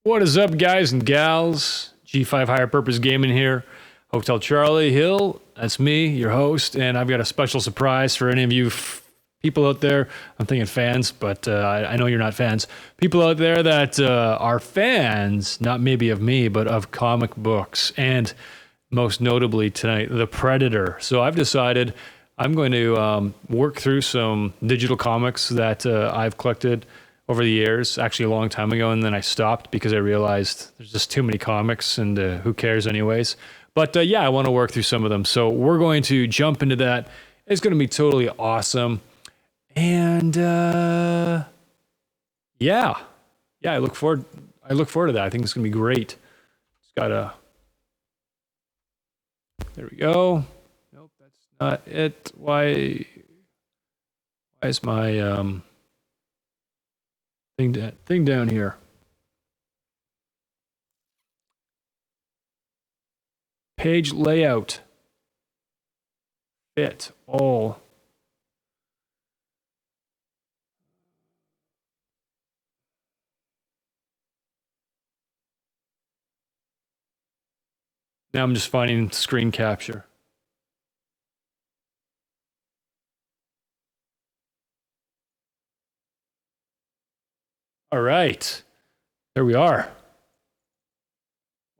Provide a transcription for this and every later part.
What is up, guys and gals? G5 Higher Purpose Gaming here. Hotel Charlie Hill, that's me, your host, and I've got a special surprise for any of you people out there. I'm thinking fans, but I know you're not fans. People out there that are fans, not maybe of me, but of comic books, and most notably tonight, The Predator. So I've decided I'm going to work through some digital comics that I've collected over the years, actually a long time ago, and then I stopped because I realized there's just too many comics and who cares anyways. But yeah, I want to work through some of them. So we're going to jump into that. It's going to be totally awesome. And yeah, I look forward to that. I think it's going to be great. It's got a, there we go. Nope, that's not it. Why is my thing down here? Page layout. Fit all. Now I'm just finding screen capture. All right. There we are.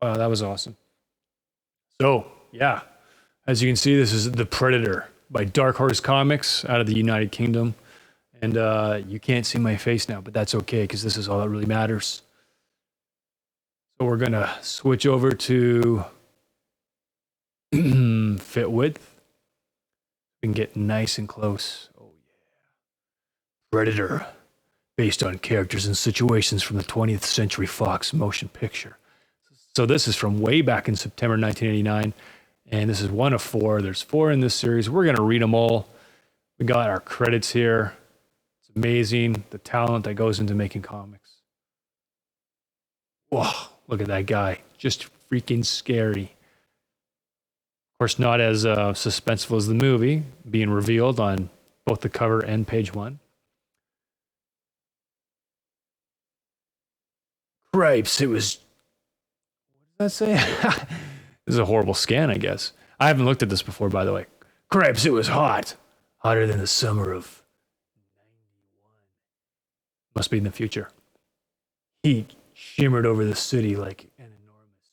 Wow, that was awesome. So, yeah. As you can see, this is The Predator by Dark Horse Comics out of the United Kingdom. And you can't see my face now, but that's okay because this is all that really matters. So we're going to switch over to fit width. We can get nice and close. Oh, yeah. Predator, based on characters and situations from the 20th Century Fox motion picture. So this is from way back in September 1989. And this is one of four. There's four in this series. We're going to read them all. We got our credits here. It's amazing, the talent that goes into making comics. Whoa, look at that guy. Just freaking scary. Of course, not as suspenseful as the movie, being revealed on both the cover and page one. Cripes, it was... What does that say? This is a horrible scan, I guess. I haven't looked at this before, by the way. Cripes, it was hot. Hotter than the summer of 91. Must be in the future. Heat shimmered over the city like an enormous,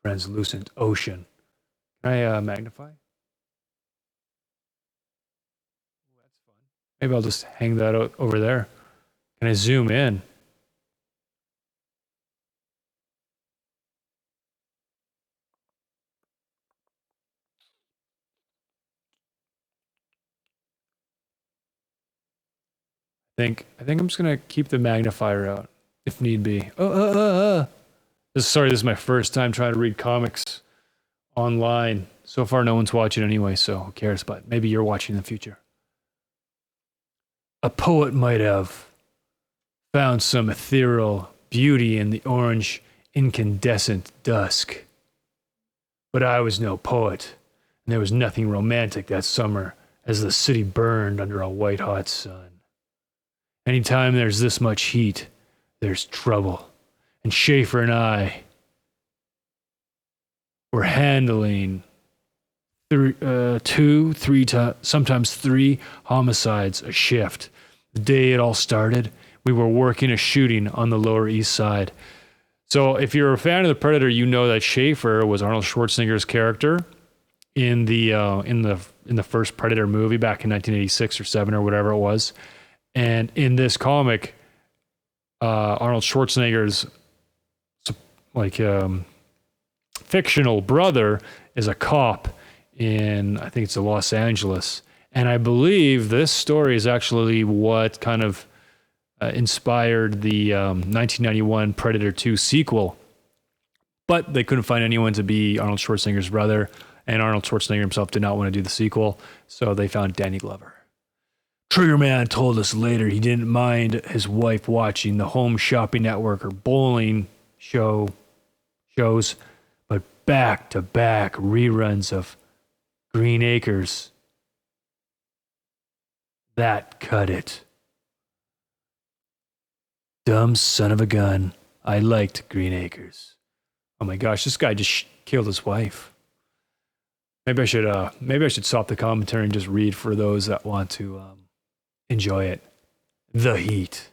translucent ocean. Can I magnify? That's fun. Maybe I'll just hang that out over there. Can I zoom in? I think I'm just gonna keep the magnifier out if need be. This is my first time trying to read comics online. So far, no one's watching anyway, so who cares? But maybe you're watching in the future. A poet might have found some ethereal beauty in the orange, incandescent dusk. But I was no poet, and there was nothing romantic that summer as the city burned under a white-hot sun. Anytime there's this much heat, there's trouble. And Schaefer and I were handling sometimes three homicides a shift. The day it all started, we were working a shooting on the Lower East Side. So if you're a fan of The Predator, you know that Schaefer was Arnold Schwarzenegger's character in the first Predator movie back in 1986 or 7 or whatever it was. And in this comic, Arnold Schwarzenegger's fictional brother is a cop in, I think it's Los Angeles. And I believe this story is actually what kind of inspired the 1991 Predator 2 sequel. But they couldn't find anyone to be Arnold Schwarzenegger's brother, and Arnold Schwarzenegger himself did not want to do the sequel, so they found Danny Glover. Triggerman told us later he didn't mind his wife watching the Home Shopping Network or bowling shows, but back-to-back reruns of Green Acres. That cut it. Dumb son of a gun. I liked Green Acres. Oh my gosh, this guy just killed his wife. Maybe I should stop the commentary and just read for those that want to enjoy it. The Heat.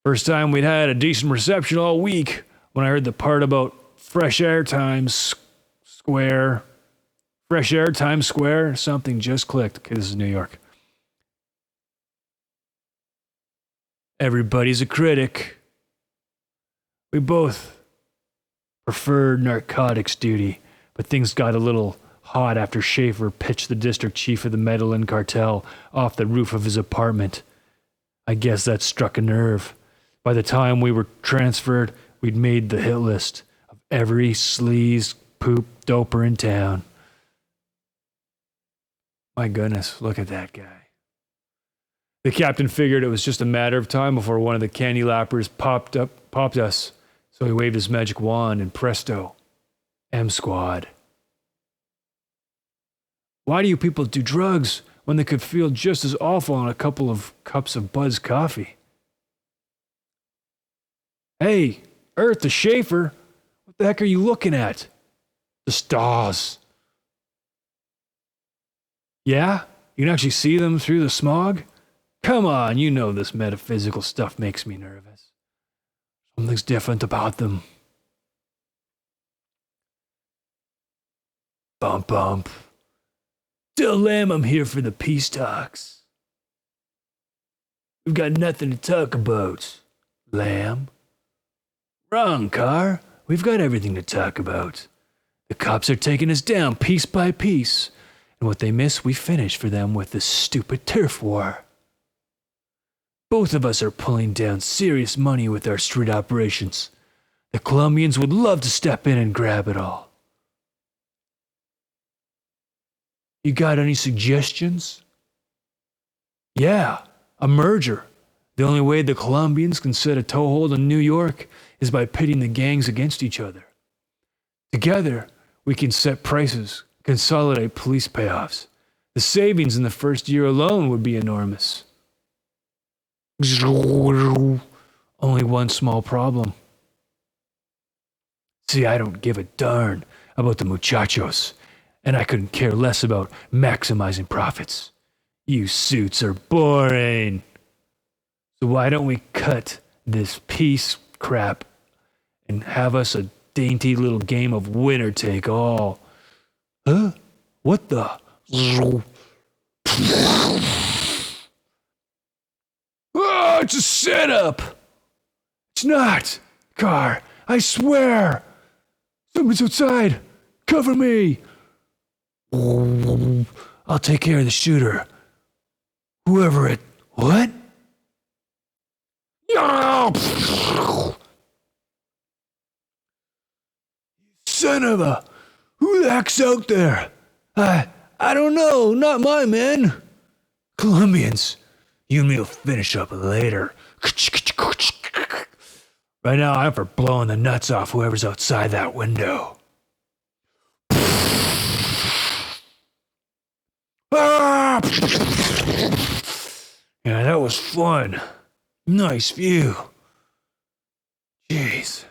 First time we'd had a decent reception all week when I heard the part about Fresh Air Times Square. Fresh Air Times Square, something just clicked. Okay, this is New York. Everybody's a critic. We both preferred narcotics duty, but things got a little hot after Schaefer pitched the district chief of the Medellin cartel off the roof of his apartment. I guess that struck a nerve. By the time we were transferred, we'd made the hit list of every sleaze, poop, doper in town. My goodness, look at that guy. The captain figured it was just a matter of time before one of the candy lappers popped us. So he waved his magic wand and presto, M Squad. Why do you people do drugs when they could feel just as awful on a couple of cups of Bud's coffee? Hey, Earth the Schaefer, what the heck are you looking at? The stars. Yeah? You can actually see them through the smog? Come on, you know this metaphysical stuff makes me nervous. Something's different about them. Bump, bump. Tell Lamb I'm here for the peace talks. We've got nothing to talk about, Lamb. Wrong, Carr. We've got everything to talk about. The cops are taking us down piece by piece, and what they miss, we finish for them with this stupid turf war. Both of us are pulling down serious money with our street operations. The Colombians would love to step in and grab it all. You got any suggestions? Yeah, a merger. The only way the Colombians can set a toehold on New York is by pitting the gangs against each other. Together, we can set prices, consolidate police payoffs. The savings in the first year alone would be enormous. Only one small problem. See, I don't give a darn about the muchachos, and I couldn't care less about maximizing profits. You suits are boring. So why don't we cut this peace crap and have us a dainty little game of winner take all? Huh? What the? Oh, it's a setup. It's not. Carr, I swear. Someone's outside. Cover me. I'll take care of the shooter. Whoever it... What? Son of a... Who the heck's out there? I don't know. Not my men. Colombians. You and me will finish up later. Right now, I'm for blowing the nuts off whoever's outside that window. Ah! Yeah, that was fun. Nice view. Jeez.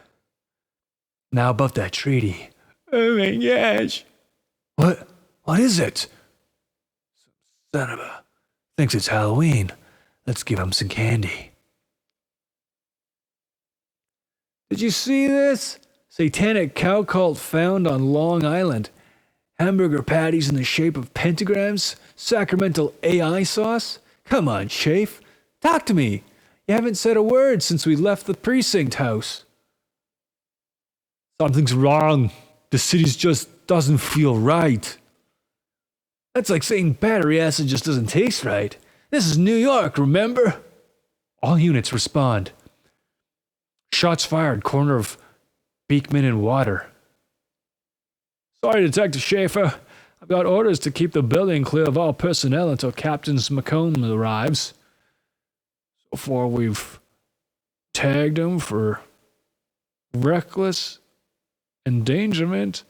Now about that treaty. Oh my gosh. What is it? Son of a... Thinks it's Halloween. Let's give him some candy. Did you see this? Satanic cow cult found on Long Island. Hamburger patties in the shape of pentagrams? Sacramental AI sauce? Come on, Chafe. Talk to me. You haven't said a word since we left the precinct house. Something's wrong. The city just doesn't feel right. That's like saying battery acid just doesn't taste right. This is New York, remember? All units respond. Shots fired, corner of Beekman and Water. Sorry, Detective Schaefer. I've got orders to keep the building clear of all personnel until Captain McComb arrives. So far, we've tagged him for reckless endangerment.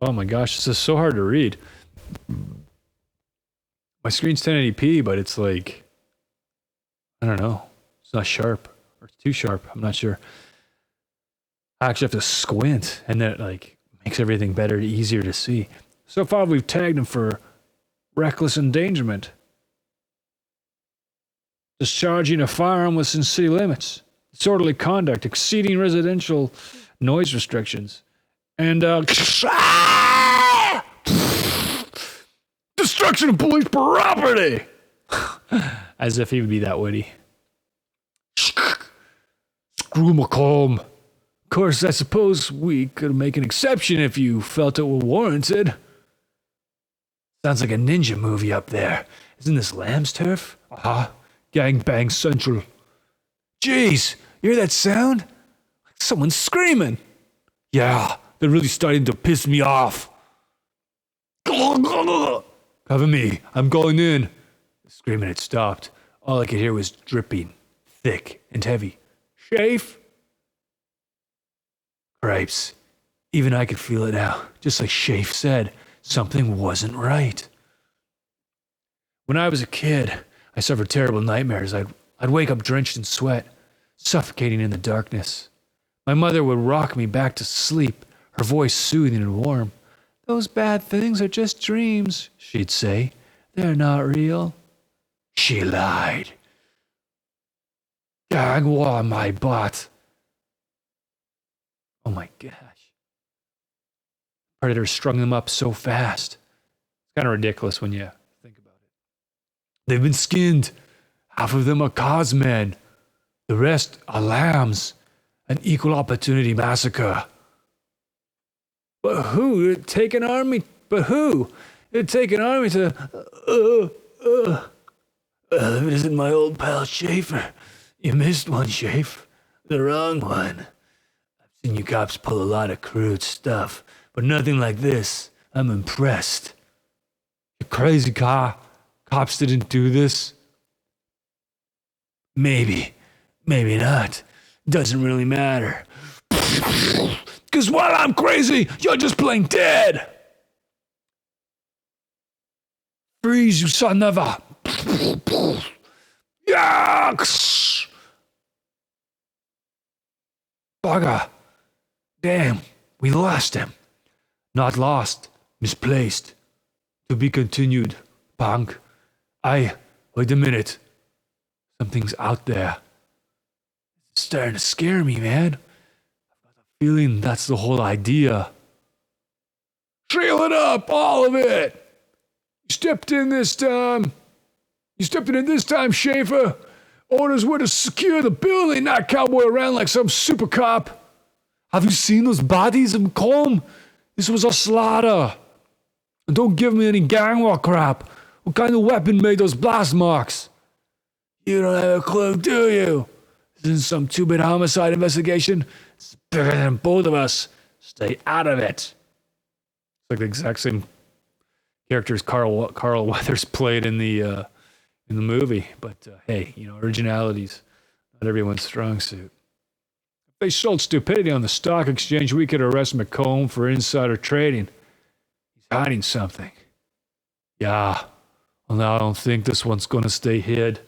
Oh my gosh, this is so hard to read. My screen's 1080p, but it's like, I don't know, It's not sharp or it's too sharp. I'm not sure. I actually have to squint, and then it like makes everything better, easier to see. So far, we've tagged him for reckless endangerment, discharging a firearm within city limits, disorderly conduct, exceeding residential noise restrictions, and destruction of police property. As if he would be that witty. Screw McComb. Of course, I suppose we could make an exception if you felt it were warranted. Sounds like a ninja movie up there. Isn't this Lamb's Turf? Gangbang Central. Jeez, you hear that sound? Like someone's screaming. Yeah, they're really starting to piss me off. Cover me, I'm going in. The screaming had stopped. All I could hear was dripping, thick and heavy. Shafe? Cripes. Even I could feel it now. Just like Shafe said, something wasn't right. When I was a kid, I suffered terrible nightmares. I'd wake up drenched in sweat, suffocating in the darkness. My mother would rock me back to sleep, her voice soothing and warm. Those bad things are just dreams, she'd say. They're not real. She lied. Gang war my butt. Oh my gosh. Predator strung them up so fast. It's kind of ridiculous when you think about it. They've been skinned. Half of them are cosmen. The rest are lambs. An equal opportunity massacre. But who? It'd take an army. But who? It'd take an army to. Well, if it isn't my old pal Schaefer. You missed one, Schaefer. The wrong one. I've seen you cops pull a lot of crude stuff, but nothing like this. I'm impressed. You crazy car. Cops didn't do this. Maybe. Maybe not. Doesn't really matter. Because while I'm crazy, you're just plain dead. Freeze, you son of a... Yucks! Bugger. Damn, we lost him. Not lost, misplaced. To be continued, punk. Wait a minute. Something's out there. It's starting to scare me, man. I've got a feeling that's the whole idea. Seal it up, all of it! You stepped in this time, Schaefer. Orders were to secure the building, not cowboy around like some super cop. Have you seen those bodies in McComb? This was a slaughter. And don't give me any gang war crap. What kind of weapon made those blast marks? You don't have a clue, do you? This isn't some two-bit homicide investigation. It's bigger than both of us. Stay out of it. It's like the exact same characters Carl Weathers played in the movie. But hey, originality's not everyone's strong suit. If they sold stupidity on the stock exchange, we could arrest McComb for insider trading. He's hiding something. Yeah. Well, now I don't think this one's going to stay hid.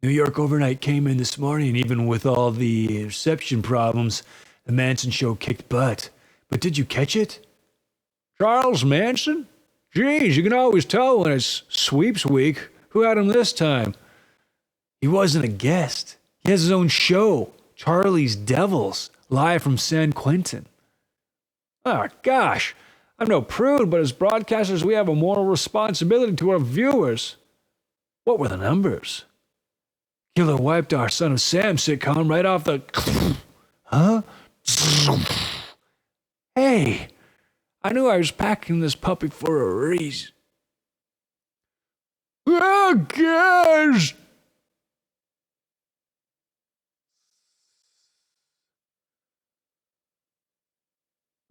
New York Overnight came in this morning, even with all the reception problems. The Manson show kicked butt. But did you catch it? Charles Manson? Geez, you can always tell when it's sweeps week. Who had him this time? He wasn't a guest. He has his own show, Charlie's Devils, live from San Quentin. Oh, gosh. I'm no prude, but as broadcasters, we have a moral responsibility to our viewers. What were the numbers? Killer wiped our Son of Sam sitcom right off the... Huh? Hey, I knew I was packing this puppy for a reason. Oh, gosh!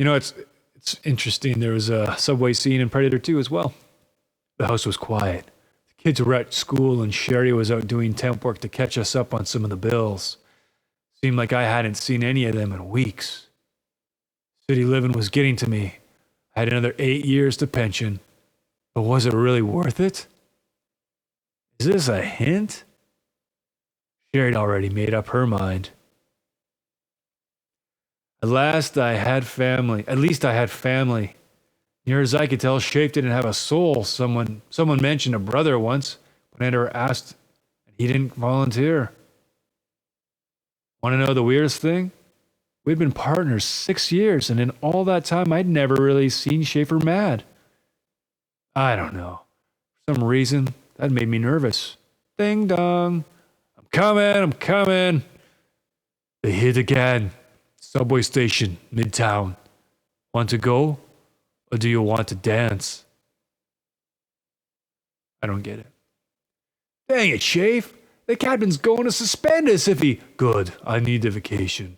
It's interesting. There was a subway scene in Predator 2 as well. The house was quiet. The kids were at school and Sherry was out doing temp work to catch us up on some of the bills. Seemed like I hadn't seen any of them in weeks. City living was getting to me. I had another 8 years to pension. But was it really worth it? Is this a hint? Sherry'd already made up her mind. At least I had family. Near as I could tell, Shafe didn't have a soul. Someone mentioned a brother once, but I never asked, and he didn't volunteer. Want to know the weirdest thing? We'd been partners 6 years, and in all that time, I'd never really seen Schaefer mad. I don't know. For some reason, that made me nervous. Ding dong. I'm coming. They hit again. Subway station, Midtown. Want to go? Or do you want to dance? I don't get it. Dang it, Shafe. The captain's going to suspend us if he... Good, I need the vacation.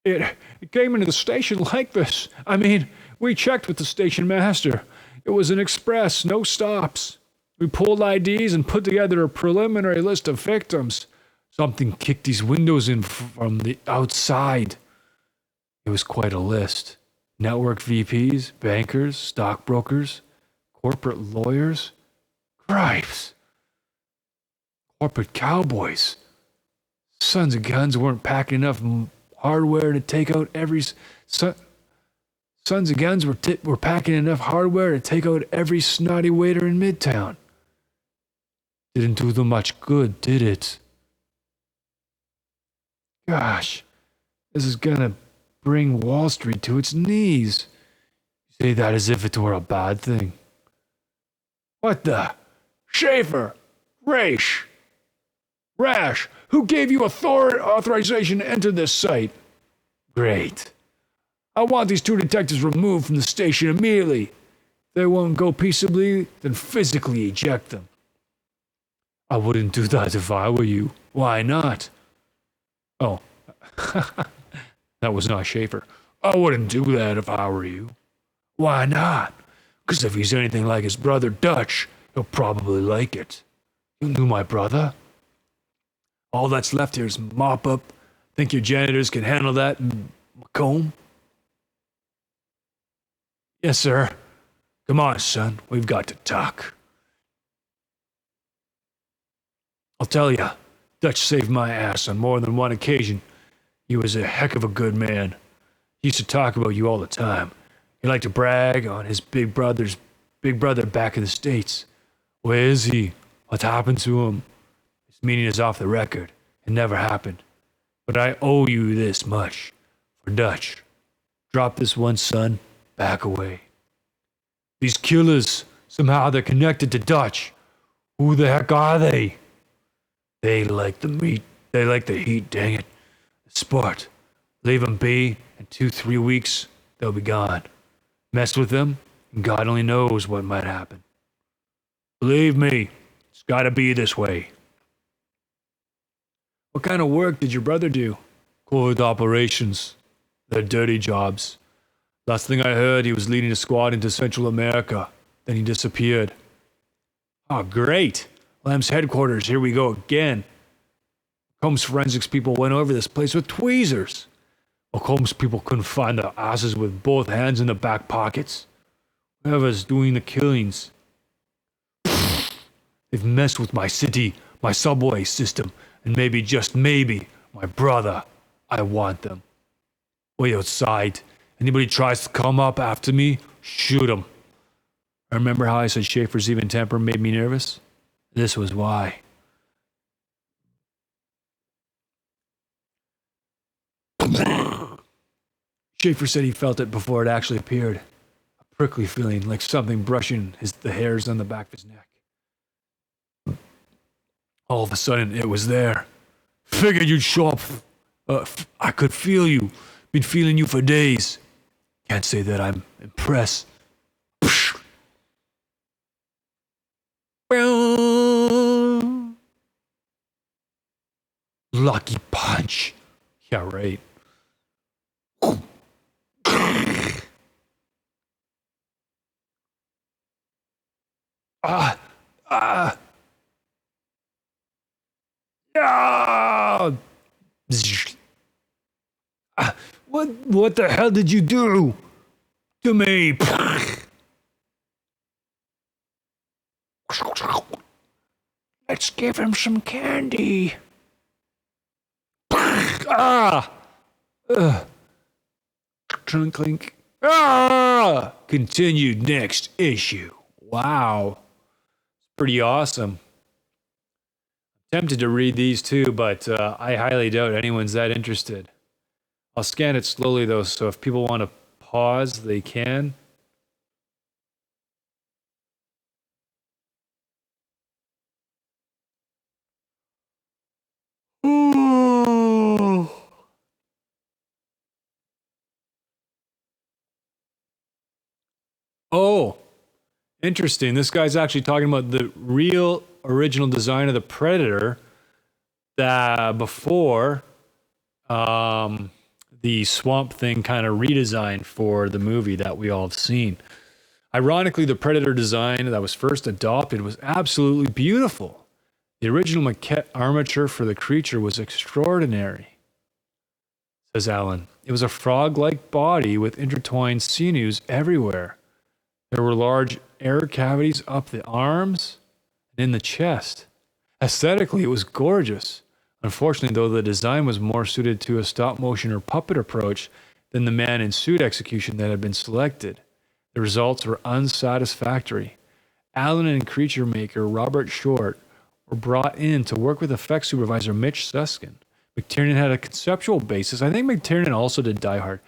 It came into the station like this. I mean, we checked with the station master. It was an express, no stops. We pulled IDs and put together a preliminary list of victims. Something kicked these windows in from the outside. It was quite a list. Network VPs, bankers, stockbrokers, corporate lawyers. Cripes. Corporate cowboys. Sons of guns weren't packing enough hardware to take out every... Sons of guns were packing enough hardware to take out every snotty waiter in Midtown. Didn't do them much good, did it? Gosh, this is gonna bring Wall Street to its knees. You say that as if it were a bad thing. What the? Schaefer! Rash! Who gave you authorization to enter this site? Great. I want these 2 detectives removed from the station immediately. If they won't go peaceably, then physically eject them. I wouldn't do that if I were you. Why not? Oh, that was not Schaefer. I wouldn't do that if I were you. Why not? Because if he's anything like his brother Dutch, he'll probably like it. You knew my brother? All that's left here is mop up. Think your janitors can handle that, Macomb? Yes, sir. Come on, son. We've got to talk. I'll tell ya, Dutch saved my ass on more than one occasion. He was a heck of a good man. He used to talk about you all the time. He liked to brag on his big brother back in the States. Where is he? What happened to him? His meaning is off the record. It never happened. But I owe you this much. For Dutch. Drop this one, son. Back away. These killers, somehow they're connected to Dutch. Who the heck are they? They like the meat. They like the heat, dang it. Sport. Leave them be. In 2-3 weeks, they'll be gone. Mess with them, and God only knows what might happen. Believe me, it's gotta be this way. What kind of work did your brother do? Covert operations. They're dirty jobs. Last thing I heard, he was leading a squad into Central America. Then he disappeared. Oh, great. Lamb's headquarters, here we go again. Combs forensics people went over this place with tweezers. Well, Combs people couldn't find their asses with both hands in their back pockets. Whoever's doing the killings. They've messed with my city, my subway system, and maybe, just maybe, my brother. I want them. Wait outside. Anybody tries to come up after me, shoot him. Remember how I said Schaefer's even temper made me nervous? This was why. Schaefer said he felt it before it actually appeared. A prickly feeling, like something brushing the hairs on the back of his neck. All of a sudden, it was there. Figured you'd show up. I could feel you. Been feeling you for days. Can't say that I'm impressed. Lucky punch. Yeah, right. Yeah. What the hell did you do to me? Let's give him some candy. Ah! Ugh. Clink, clink. Ah! Continued next issue. Wow. Pretty awesome. Tempted to read these too, but I highly doubt anyone's that interested. I'll scan it slowly though, so if people want to pause, they can. Ooh. Oh, interesting. This guy's actually talking about the real original design of the Predator that before the Swamp Thing kind of redesigned for the movie that we all have seen. Ironically, the Predator design that was first adopted was absolutely beautiful. The original maquette armature for the creature was extraordinary, says Alan. It was a frog-like body with intertwined sinews everywhere. There were large air cavities up the arms and in the chest. Aesthetically, it was gorgeous. Unfortunately, though, the design was more suited to a stop-motion or puppet approach than the man in suit execution that had been selected. The results were unsatisfactory. Allen and creature maker Robert Short were brought in to work with effects supervisor Mitch Suskin. McTiernan had a conceptual basis. I think McTiernan also did Die Hard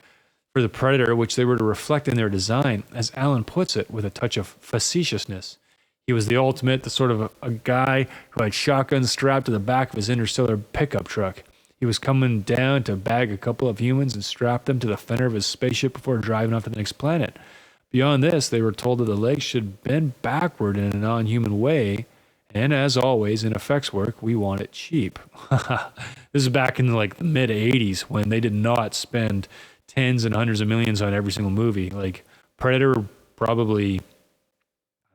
for the Predator, which they were to reflect in their design, as Allen puts it, with a touch of facetiousness. He was the ultimate, the sort of a guy who had shotguns strapped to the back of his interstellar pickup truck. He was coming down to bag a couple of humans and strap them to the fender of his spaceship before driving off to the next planet. Beyond this, they were told that the legs should bend backward in a non-human way, and as always in effects work, we want it cheap. This is back in the mid 80s when they did not spend tens and hundreds of millions on every single movie. Like Predator probably,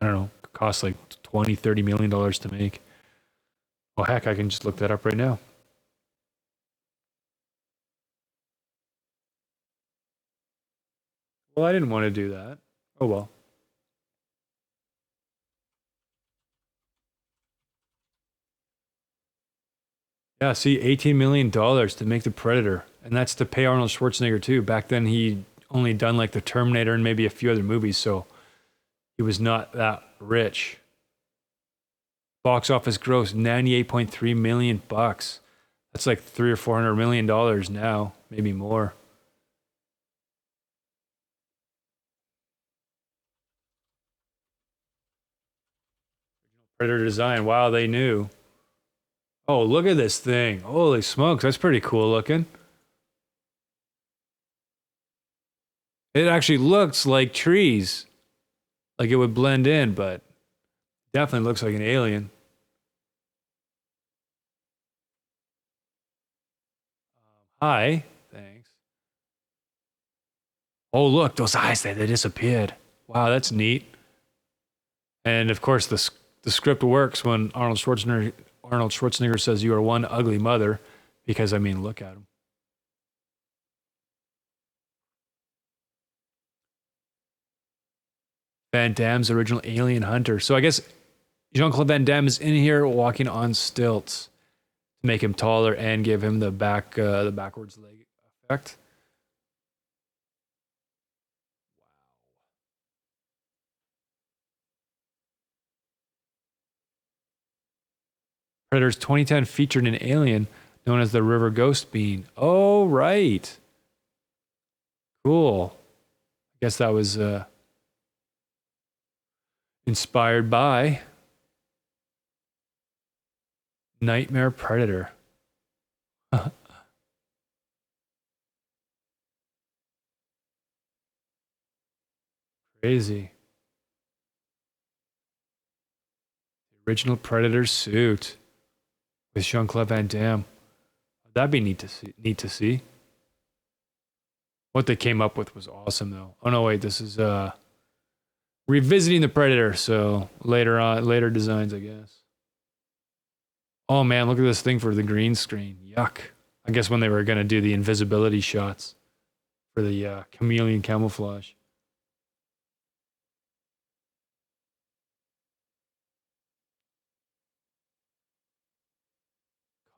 I don't know, cost like 20, $30 million to make. Well, heck, I can just look that up right now. Well, I didn't want to do that. Oh well. Yeah, see, $18 million to make the Predator. And that's to pay Arnold Schwarzenegger too. Back then he only done like the Terminator and maybe a few other movies, so he was not that rich. Box office gross 98.3 million bucks. That's like 3 or 400 million dollars now, maybe more. Predator design. Wow, they knew. Oh, look at this thing. Holy smokes, that's pretty cool looking. It actually looks like trees. Like it would blend in, but definitely looks like an alien. Hi. Thanks. Oh, look, those eyes, they disappeared. Wow, that's neat. And of course, the script works when Arnold Schwarzenegger says, "You are one ugly mother," because I mean, look at him. Van Damme's original Alien Hunter. So I guess Jean-Claude Van Damme is in here walking on stilts to make him taller and give him the backwards leg effect. Predator's 2010 featured an alien known as the River Ghost Bean. Oh, right. Cool. I guess that was inspired by Nightmare Predator. Crazy. The original Predator suit with Jean-Claude Van Damme. That'd be neat to see. Neat to see. What they came up with was awesome, though. Oh no, wait, this is revisiting the Predator. So later on, later designs, I guess. Oh man, look at this thing for the green screen. Yuck. I guess when they were gonna do the invisibility shots for the chameleon camouflage.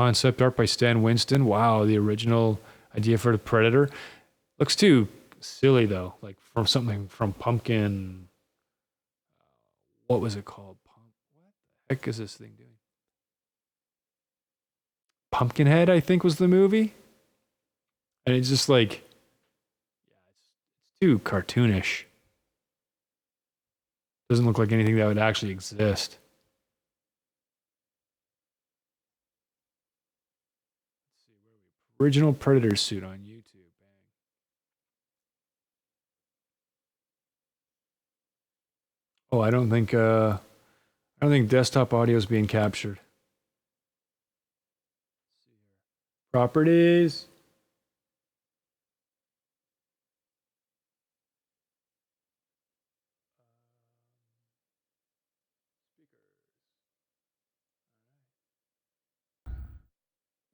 Concept art by Stan Winston. Wow, the original idea for the Predator. Looks too silly though, like from something from Pumpkin. What was it called? What the heck is this thing doing? Pumpkinhead, I think, was the movie. And it's just like, it's too cartoonish. Doesn't look like anything that would actually exist. Original Predator suit on YouTube. Bang. Oh, I don't think desktop audio is being captured. Properties.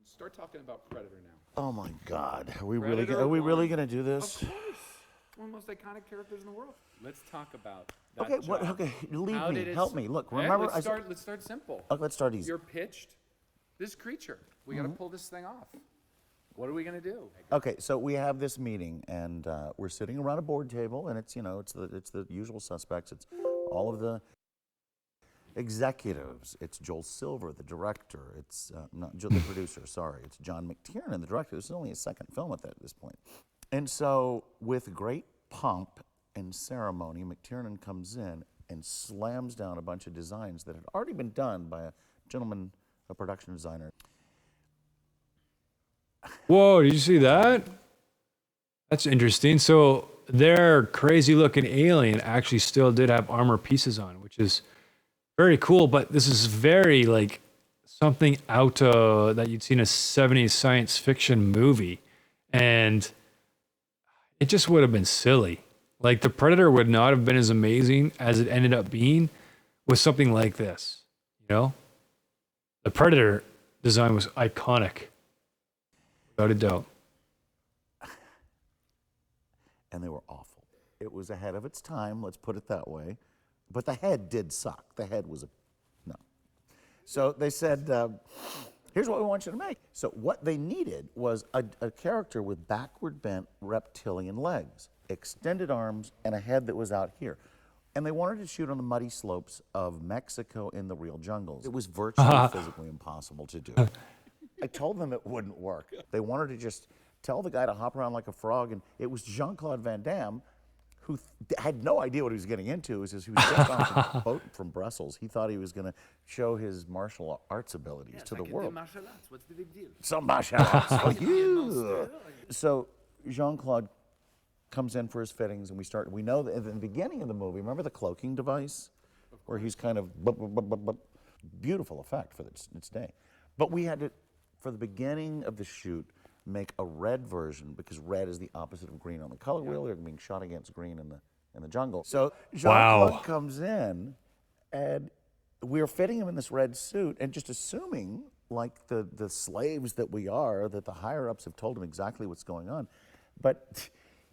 Start talking about Predator now. Oh my God, are we Predator really one. gonna do Of this? course. One of the most iconic characters in the world. Let's talk about that Okay, what? job. Okay, lead How me, did it help s- me. Look, Eh, remember, let's start simple. let's start easy. You're pitched this creature. We got to pull this thing off. What are we gonna do? Okay, so we have this meeting, and we're sitting around a board table, and it's it's the usual suspects. It's all of the executives. It's Joel Silver, the director. It's not Joel, the producer. Sorry, it's John McTiernan, the director. This is only his second film at this point. And so, with great pomp and ceremony, McTiernan comes in and slams down a bunch of designs that had already been done by a gentleman, a production designer. Whoa, did you see that? That's interesting. So their crazy looking alien actually still did have armor pieces on, which is very cool. But this is very like something out that you'd see in a 70s science fiction movie. And it just would have been silly. Like the Predator would not have been as amazing as it ended up being with something like this. You know? The Predator design was iconic. Without a doubt. And they were awful. It was ahead of its time, let's put it that way. But the head did suck. The head was no. So they said, here's what we want you to make. So what they needed was a character with backward bent reptilian legs, extended arms, and a head that was out here. And they wanted to shoot on the muddy slopes of Mexico in the real jungles. It was virtually physically impossible to do. I told them it wouldn't work. They wanted to just tell the guy to hop around like a frog, and it was Jean-Claude Van Damme who had no idea what he was getting into. He was just on a boat from Brussels. He thought he was going to show his martial arts abilities to the world. Martial arts. What's the big deal? Some martial arts. Like, yeah. So Jean-Claude comes in for his fittings, and we know that in the beginning of the movie, remember the cloaking device? Where he's kind of, beautiful effect for its day. But we had to, for the beginning of the shoot, make a red version because red is the opposite of green on the color wheel. They're being shot against green in the jungle. So Jean-Claude comes in, and we're fitting him in this red suit, and just assuming, like the slaves that we are, that the higher ups have told him exactly what's going on. But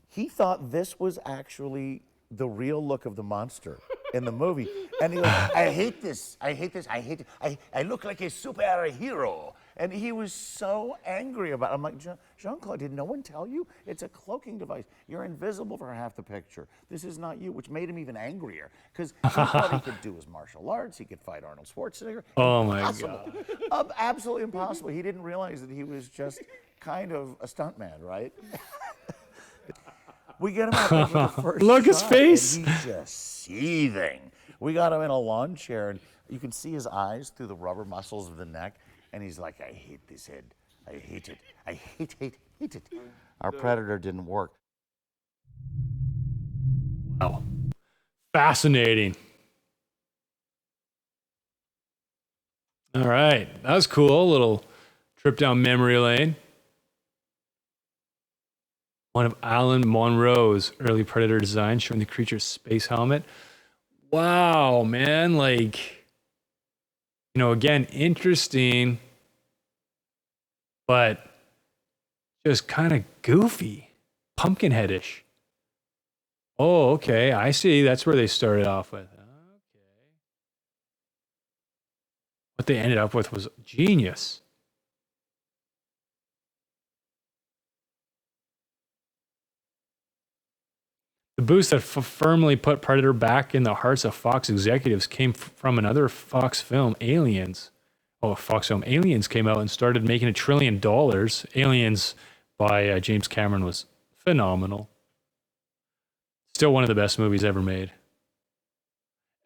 he thought this was actually the real look of the monster in the movie. And he goes, I hate this. I look like a superhero. And he was so angry about it. I'm like, Jean-Claude, did no one tell you? It's a cloaking device. You're invisible for half the picture. This is not you, which made him even angrier. Because he thought he could do his martial arts. He could fight Arnold Schwarzenegger. Oh my God. Absolutely impossible. He didn't realize that he was just kind of a stuntman, right? We get him out there for the first Look his shot, face. and he's just seething. We got him in a lawn chair, and you can see his eyes through the rubber muscles of the neck, and he's like, I hate this head. I hate it. I hate it. Our Predator didn't work. Wow. Fascinating. All right. That was cool. A little trip down memory lane. One of Alan Monroe's early Predator designs showing the creature's space helmet. Wow, man. Like, again, interesting, but just kind of goofy, pumpkinheadish. Oh, okay. I see. That's where they started off with. Okay. What they ended up with was genius. The boost that firmly put Predator back in the hearts of Fox executives came from another Fox film, Aliens. Oh, Fox film Aliens came out and started making $1 trillion. Aliens by James Cameron was phenomenal. Still one of the best movies ever made.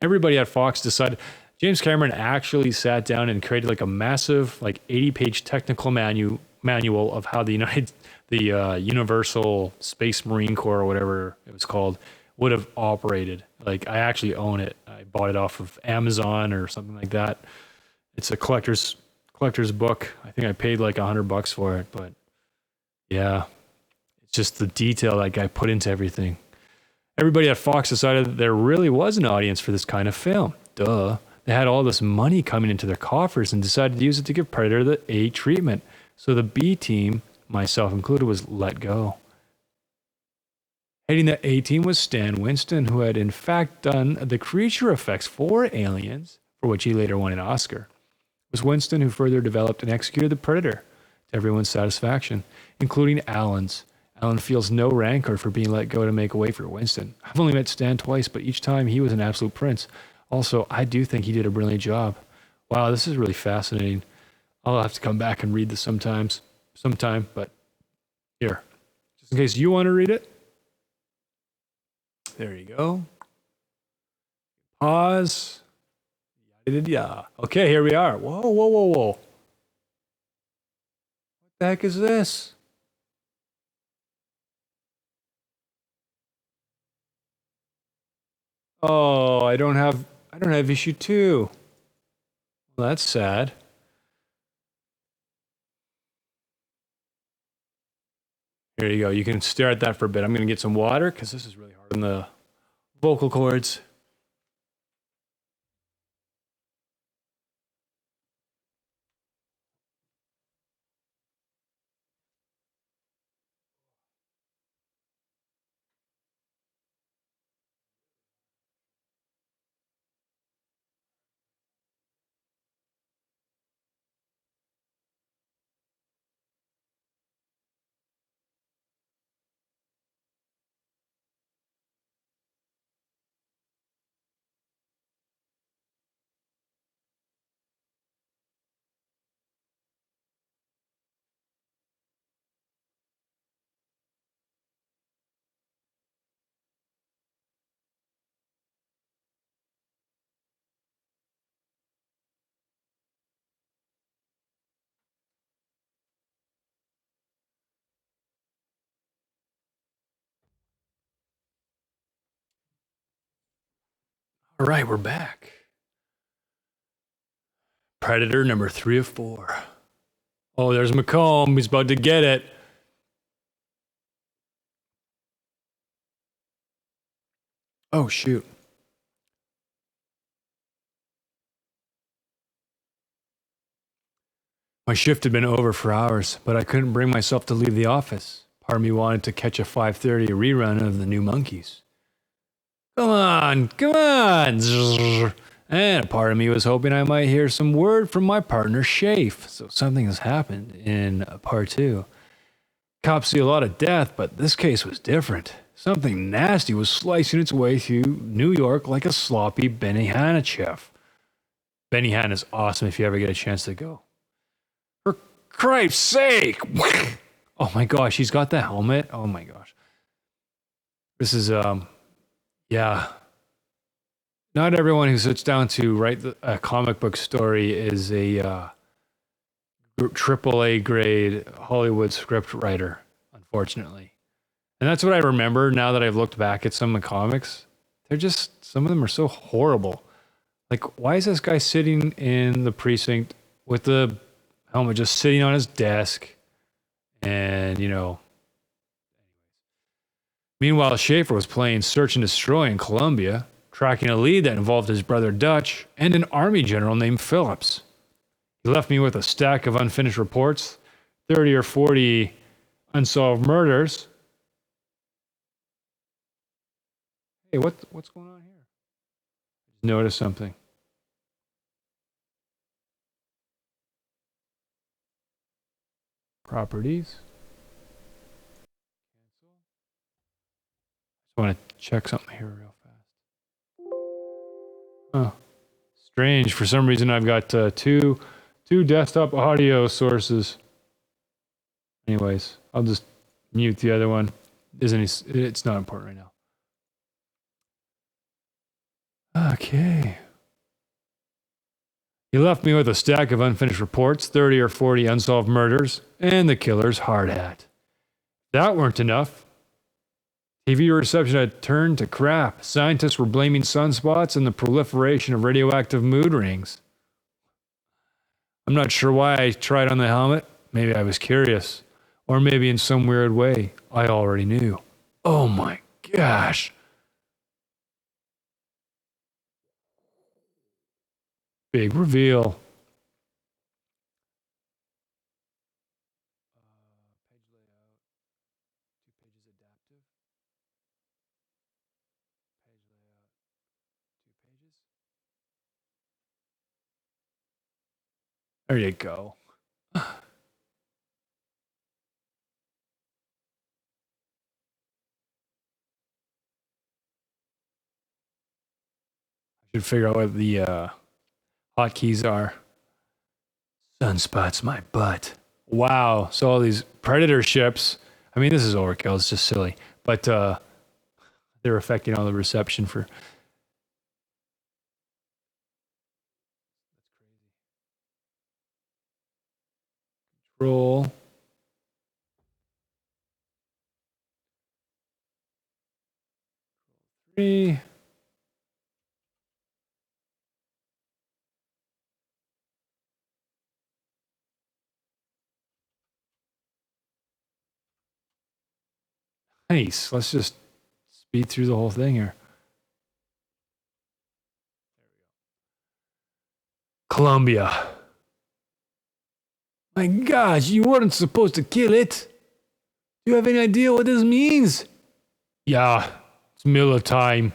Everybody at Fox decided. James Cameron actually sat down and created like a massive, like 80-page technical manual of how the Universal Space Marine Corps or whatever it was called would have operated. Like I actually own it. I bought it off of Amazon or something like that. It's a collector's book. I think I paid like $100 for it, but yeah, it's just the detail that guy put into everything. Everybody at Fox decided that there really was an audience for this kind of film. Duh. They had all this money coming into their coffers and decided to use it to give Predator the A treatment. So the B team, myself included, was let go. Heading the A team was Stan Winston, who had in fact done the creature effects for Aliens, for which he later won an Oscar. It was Winston who further developed and executed the Predator to everyone's satisfaction, including Alan's. Alan feels no rancor for being let go to make way for Winston. I've only met Stan twice, but each time he was an absolute prince. Also, I do think he did a brilliant job. Wow, this is really fascinating. I'll have to come back and read this sometime, but here, just in case you want to read it. There you go. Pause. Yeah. Okay, here we are. Whoa. What the heck is this? Oh, I don't have issue 2. Well, that's sad. Here you go. You can stare at that for a bit. I'm going to get some water because this is really hard on the vocal cords. All right, we're back. Predator number 3 of 4. Oh, there's McComb. He's about to get it. Oh, shoot. My shift had been over for hours, but I couldn't bring myself to leave the office. Part of me wanted to catch a 5:30 rerun of The New Monkeys. Come on. And a part of me was hoping I might hear some word from my partner, Shafe. So something has happened in part 2. Cops see a lot of death, but this case was different. Something nasty was slicing its way through New York like a sloppy Benihana chef. Benihana is awesome if you ever get a chance to go. For Christ's sake! Oh my gosh, he's got the helmet. Oh my gosh. This is, yeah. Not everyone who sits down to write a comic book story is a AAA grade Hollywood script writer, unfortunately. And that's what I remember now that I've looked back at some of the comics. They're just, some of them are so horrible. Like, why is this guy sitting in the precinct with the helmet just sitting on his desk? And, you know. Meanwhile, Schaefer was playing Search and Destroy in Colombia, tracking a lead that involved his brother Dutch and an army general named Phillips. He left me with a stack of unfinished reports, 30 or 40 unsolved murders. Hey, what's going on here? Notice something. Properties. I want to check something here real fast. Oh, strange. For some reason, I've got two desktop audio sources. Anyways, I'll just mute the other one. It's not important right now. Okay. He left me with a stack of unfinished reports, 30 or 40 unsolved murders, and the killer's hard hat. That weren't enough. TV reception had turned to crap. Scientists were blaming sunspots and the proliferation of radioactive mood rings. I'm not sure why I tried on the helmet. Maybe I was curious. Or maybe in some weird way, I already knew. Oh my gosh. Big reveal. There you go. I should figure out what the hotkeys are. Sunspots my butt. Wow. So all these predator ships. I mean, this is overkill. It's just silly. But they're affecting all the reception for. Control. Three. Nice. Let's just speed through the whole thing here. Columbia. My gosh, you weren't supposed to kill it. Do you have any idea what this means? Yeah, it's Miller time.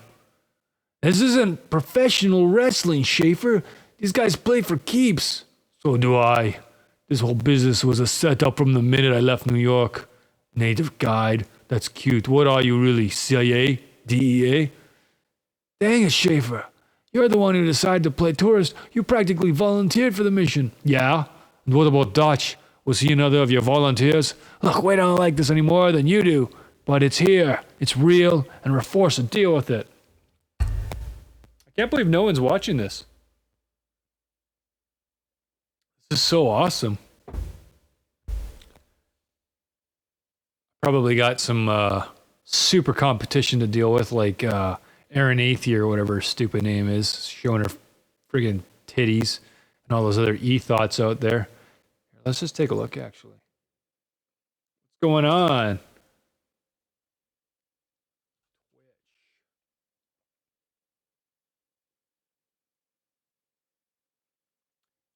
This isn't professional wrestling, Schaefer. These guys play for keeps. So do I. This whole business was a setup from the minute I left New York. Native guide. That's cute. What are you really, CIA? DEA? Dang it, Schaefer. You're the one who decided to play tourist. You practically volunteered for the mission. Yeah? And what about Dutch? Was he another of your volunteers? Look, we don't like this any more than you do. But it's here. It's real. And we're forced to deal with it. I can't believe no one's watching this. This is so awesome. Probably got some super competition to deal with, like Aaron Athey or whatever her stupid name is, showing her friggin' titties and all those other e-thoughts out there. Let's just take a look, actually. What's going on?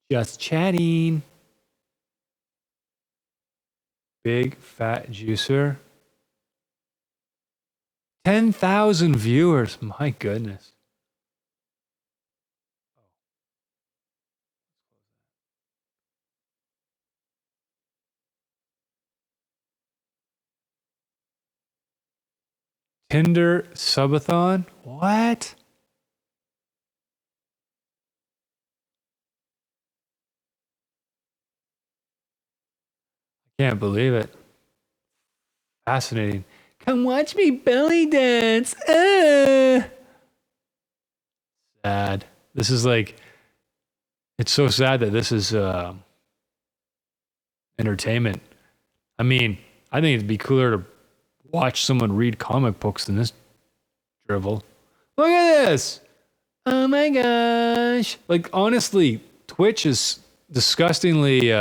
Just chatting. Big fat juicer. 10,000 viewers. My goodness. Tinder subathon? What? Can't believe it. Fascinating. Come watch me belly dance. Sad. This is like, it's so sad that this is entertainment. I mean, I think it'd be cooler to watch someone read comic books than this drivel. Look at this. Oh my gosh. Like, honestly, Twitch is disgustingly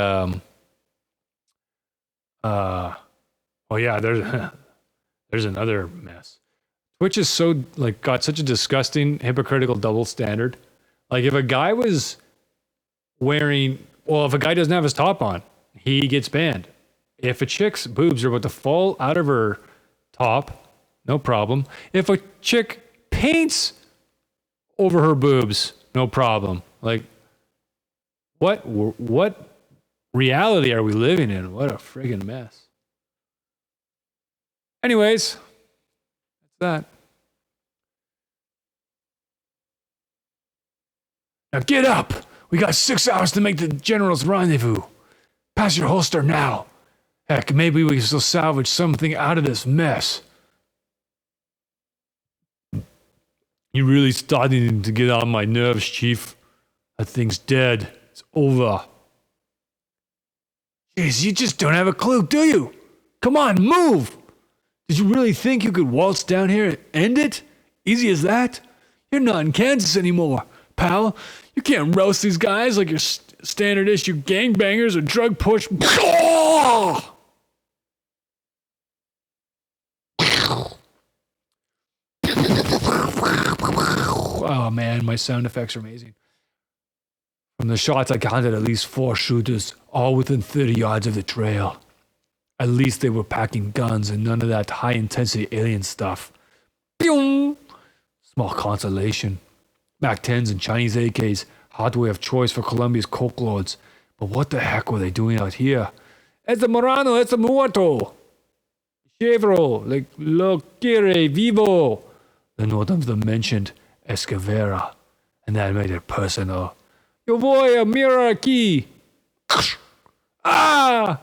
oh yeah, there's another mess. Twitch is so, like, got such a disgusting, hypocritical double standard. Like, if a guy was wearing, well, if a guy doesn't have his top on, he gets banned. If a chick's boobs are about to fall out of her top, no problem. If a chick paints over her boobs, no problem. Like, what reality are we living in? What a friggin' mess. Anyways, that's that. Now get up! We got 6 hours to make the general's rendezvous. Pass your holster now. Heck, maybe we can still salvage something out of this mess. You're really starting to get on my nerves, Chief. That thing's dead. It's over. Jeez, you just don't have a clue, do you? Come on, move! Did you really think you could waltz down here and end it? Easy as that? You're not in Kansas anymore, pal. You can't roast these guys like your standard issue gangbangers or drug push. Oh man, my sound effects are amazing. From the shots, I counted at least 4 shooters, all within 30 yards of the trail. At least they were packing guns and none of that high-intensity alien stuff. Pew! Small consolation. MAC-10s and Chinese AKs, hardware of choice for Colombia's coke lords. But what the heck were they doing out here? It's a Morano, it's a Muerto! Chevro, lo quiere vivo! Then one of them mentioned Escavera, and that made it personal. Yo voy a mirar aquí! Ah!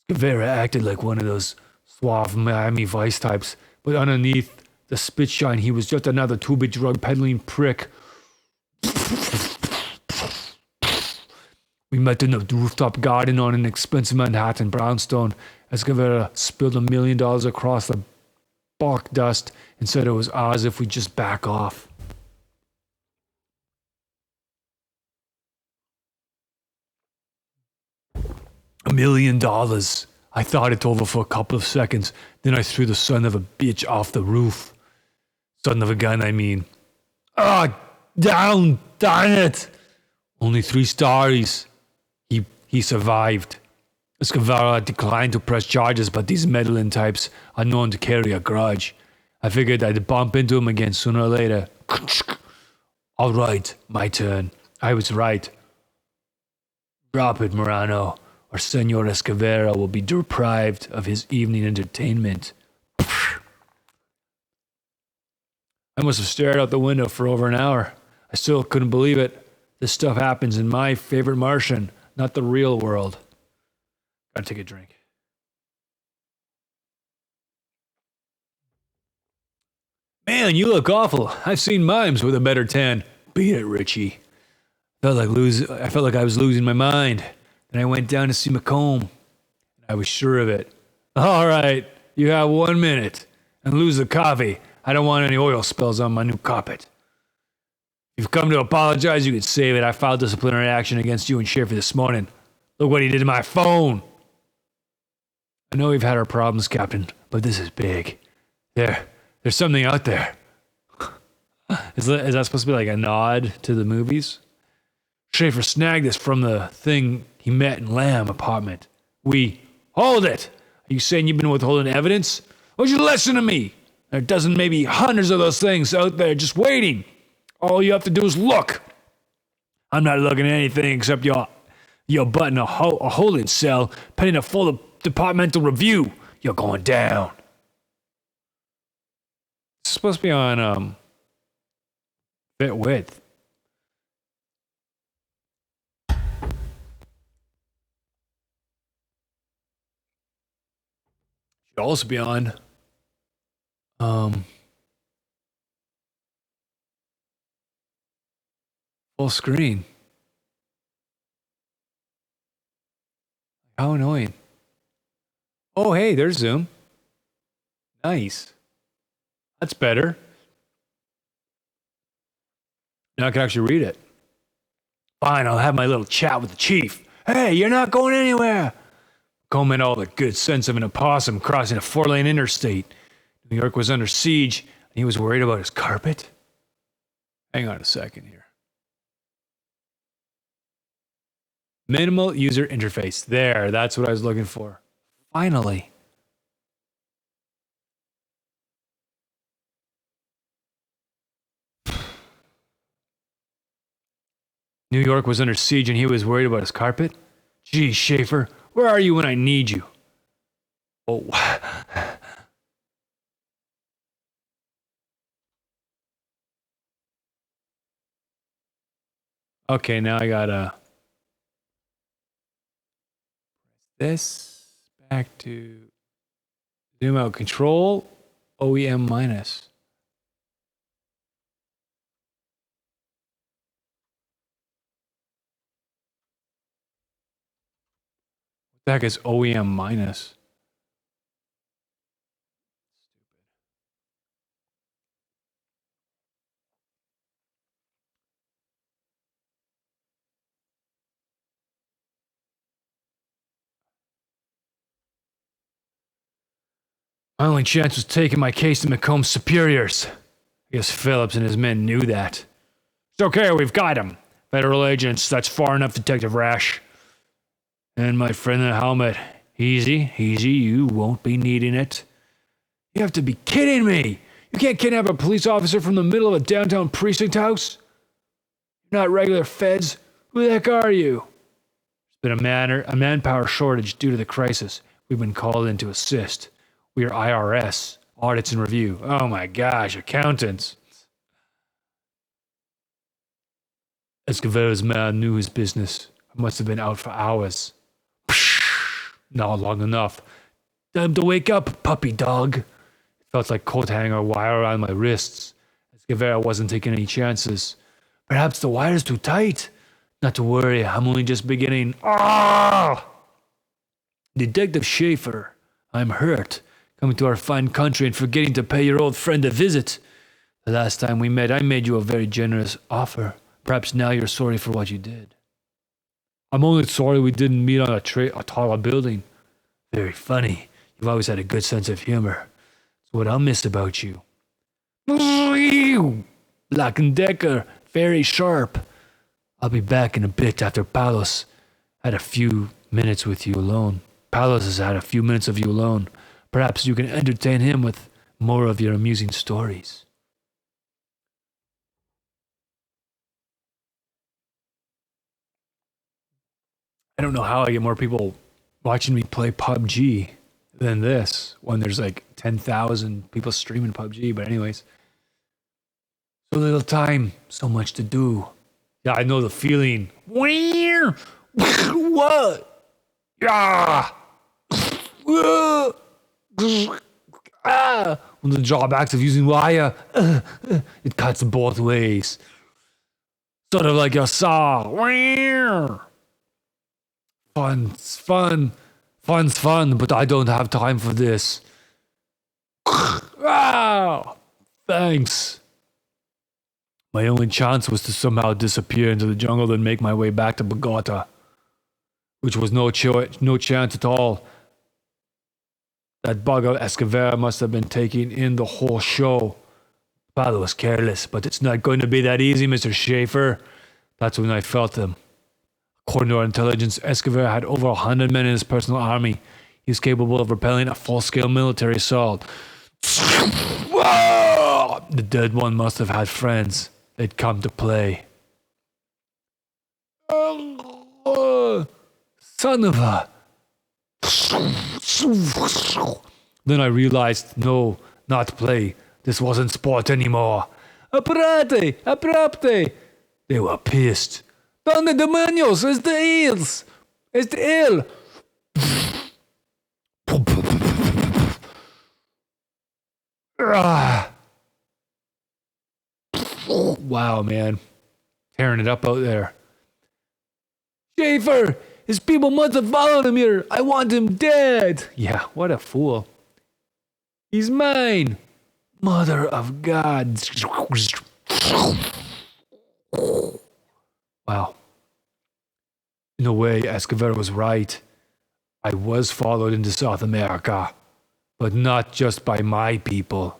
Escavera acted like one of those suave Miami Vice types, but underneath the spit shine, he was just another two-bit drug peddling prick. We met in a rooftop garden on an expensive Manhattan brownstone. Escavera spilled $1 million across the bark dust and said it was ours if we just back off. $1 million. I thought it over for a couple of seconds. Then I threw the son of a bitch off the roof. Son of a gun, I mean. Ah, down, darn it. Only 3 stars. He survived. Escavera declined to press charges, but these meddling types are known to carry a grudge. I figured I'd bump into him again sooner or later. All right, my turn. I was right. Drop it, Morano, or Senor Escavera will be deprived of his evening entertainment. I must have stared out the window for over an hour. I still couldn't believe it. This stuff happens in my favorite Martian, not the real world. Gotta take a drink. Man, you look awful. I've seen mimes with a better tan. Beat it, Richie. I felt like I was losing my mind. Then I went down to see Macomb. I was sure of it. All right, you have 1 minute. And lose the coffee. I don't want any oil spills on my new carpet. If you've come to apologize, you can save it. I filed disciplinary action against you and Schaefer this morning. Look what he did to my phone. I know we've had our problems, Captain, but this is big. There's something out there. Is that supposed to be like a nod to the movies? Schaefer snagged this from the thing he met in Lamb apartment. Hold it! Are you saying you've been withholding evidence? Won't you listen to me? There are dozens, maybe hundreds of those things out there just waiting. All you have to do is look. I'm not looking at anything except your butt in a holding cell, pending a full departmental review. You're going down. It's supposed to be on fit width. Should also be on full screen. How annoying. Oh, hey, there's Zoom. Nice. That's better. Now I can actually read it. Fine, I'll have my little chat with the chief. Hey, you're not going anywhere. Comb had all the good sense of an opossum crossing a 4-lane interstate. New York was under siege, and he was worried about his carpet. Hang on a second here. Minimal user interface. There, that's what I was looking for. Finally. New York was under siege and he was worried about his carpet? Gee, Schaefer, where are you when I need you? Oh. Okay, now I gotta this back to zoom out. Control OEM minus. What the heck is OEM minus? My only chance was taking my case to Macomb's superiors. I guess Phillips and his men knew that. It's okay, we've got him. Federal agents, that's far enough, Detective Rash. And my friend in the helmet. Easy, you won't be needing it. You have to be kidding me! You can't kidnap a police officer from the middle of a downtown precinct house? You're not regular feds. Who the heck are you? There's been a manpower shortage due to the crisis. We've been called in to assist. We are IRS, audits and review. Oh my gosh, accountants. Escovedo's man knew his business. I must have been out for hours. Not long enough. Time to wake up, puppy dog. It felt like coat hanger wire around my wrists. Escovedo wasn't taking any chances. Perhaps the wire's too tight. Not to worry, I'm only just beginning. Ah! Detective Schaefer, I'm hurt. Coming to our fine country and forgetting to pay your old friend a visit. The last time we met, I made you a very generous offer. Perhaps now you're sorry for what you did. I'm only sorry we didn't meet on a taller building. Very funny. You've always had a good sense of humor. It's what I'll miss about you. Black and Decker, very sharp. I'll be back in a bit after Palos had a few minutes with you alone. Palos has had a few minutes of you alone. Perhaps you can entertain him with more of your amusing stories. I don't know how I get more people watching me play PUBG than this when there's like 10,000 people streaming PUBG. But anyways, so little time, so much to do. Yeah, I know the feeling. Where? What? Yeah. When the drawbacks of using wire, it cuts both ways. Sort of like a saw. Fun's fun. Fun's fun, but I don't have time for this. Thanks. My only chance was to somehow disappear into the jungle and make my way back to Bogota, which was no chance at all. That bugger Escovedo must have been taking in the whole show. Palo was careless, but it's not going to be that easy, Mr. Schaefer. That's when I felt him. According to our intelligence, Escovedo had over 100 men in his personal army. He was capable of repelling a full-scale military assault. The dead one must have had friends. They'd come to play. Son of a... Then I realized, no, not play. This wasn't sport anymore. Apurate! Apurate! They were pissed. Donde demonios? Es de ellos! Es de él! Wow, man. Tearing it up out there. Schaefer! His people must have followed him here. I want him dead. Yeah, what a fool. He's mine. Mother of God. Wow. In a way, Escovedo was right. I was followed into South America, but not just by my people.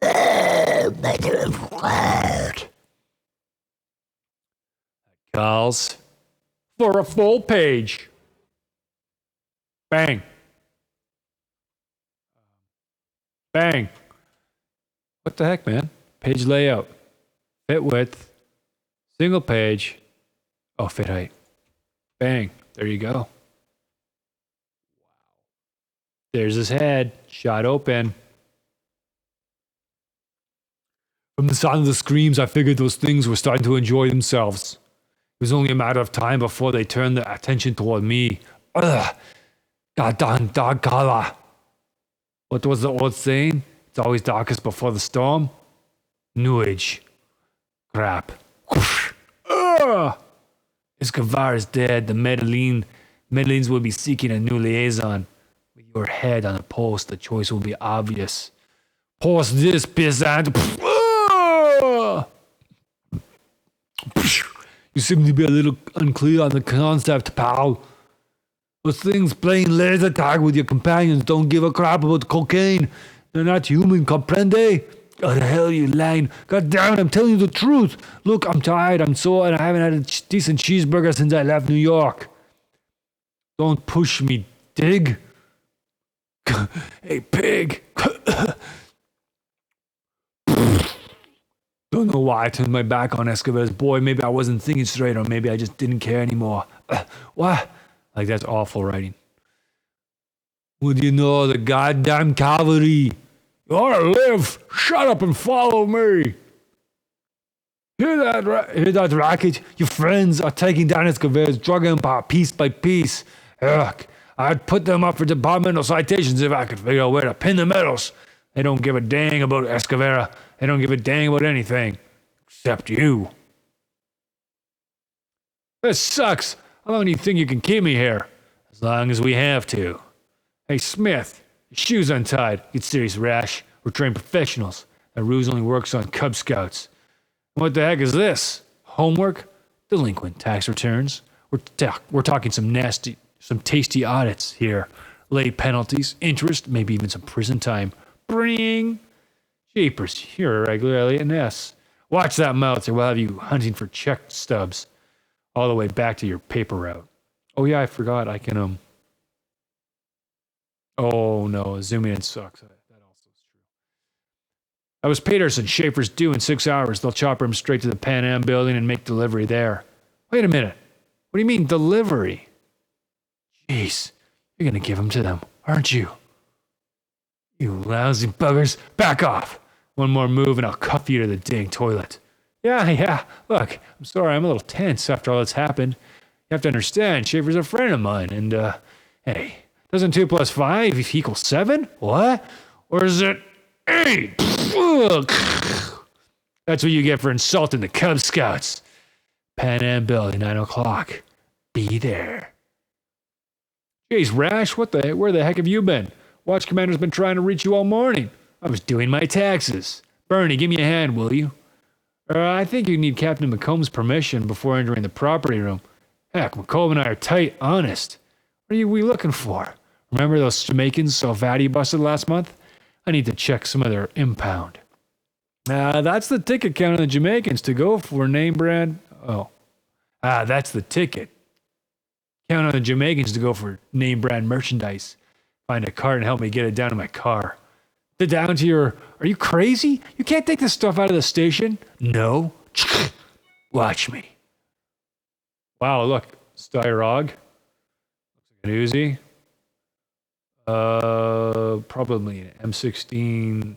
Mother of God. Calls for a full page. Bang. Bang. What the heck, man? Page layout. Fit width. Single page. Oh, fit height. Bang. There you go. Wow. There's his head. Shot open. From the sound of the screams, I figured those things were starting to enjoy themselves. It was only a matter of time before they turned their attention toward me. Ugh! Goddamn dog collar! What was the old saying? It's always darkest before the storm? New Age. Crap. Ugh! Escobar is dead. The Medellins will be seeking a new liaison. With your head on a post, the choice will be obvious. Post this, peasant! You seem to be a little unclear on the concept, pal. Those things playing laser tag with your companions don't give a crap about cocaine. They're not human, comprende? Oh, the hell you lying. God damn it, I'm telling you the truth. Look, I'm tired, I'm sore, and I haven't had a decent cheeseburger since I left New York. Don't push me, dig? Hey, pig. Don't know why I turned my back on Escobar's boy. Maybe I wasn't thinking straight, or maybe I just didn't care anymore. What? Like, that's awful writing. What do you know? The goddamn cavalry. You ought to live. Shut up and follow me. Hear that racket? Your friends are taking down Escobar's drug empire piece by piece. Ugh. I'd put them up for departmental citations if I could figure out where to pin the medals. They don't give a dang about Escobar. They don't give a dang about anything. Except you. This sucks. How long do you think you can keep me here? As long as we have to. Hey, Smith. Your shoes untied. Get serious, Rash. We're trained professionals. That ruse only works on Cub Scouts. What the heck is this? Homework? Delinquent tax returns? We're talking some tasty audits here. Late penalties, interest, maybe even some prison time. Bring. Jeepers, you're a regular Elliot Ness. Watch that mouth or we'll have you hunting for check stubs. All the way back to your paper route. Oh yeah, I forgot I can, Oh no, zooming in sucks. That also is true. That was Peterson. Schaefer's due in 6 hours. They'll chopper him straight to the Pan Am building and make delivery there. Wait a minute. What do you mean, delivery? Jeez, you're gonna give him to them, aren't you? You lousy buggers. Back off. One more move and I'll cuff you to the dang toilet. Yeah. Look, I'm sorry, I'm a little tense after all that's happened. You have to understand, Schaefer's a friend of mine, and, hey, doesn't 2 + 5 equal 7? What? Or is it 8? That's what you get for insulting the Cub Scouts. Pan Am Building, 9 o'clock. Be there. Jeez, Rash, where the heck have you been? Watch Commander's been trying to reach you all morning. I was doing my taxes. Bernie, give me a hand, will you? I think you need Captain McComb's permission before entering the property room. Heck, McComb and I are tight, honest. What are we looking for? Remember those Jamaicans Salvati busted last month? I need to check some of their impound. That's the ticket count on the Jamaicans to go for name brand. Oh. That's the ticket. Count on the Jamaicans to go for name brand merchandise. Find a cart and help me get it down to my car. Down to your... Are you crazy? You can't take this stuff out of the station. No. Watch me. Wow, look. Styrog. Looks like an Uzi. Probably an M16.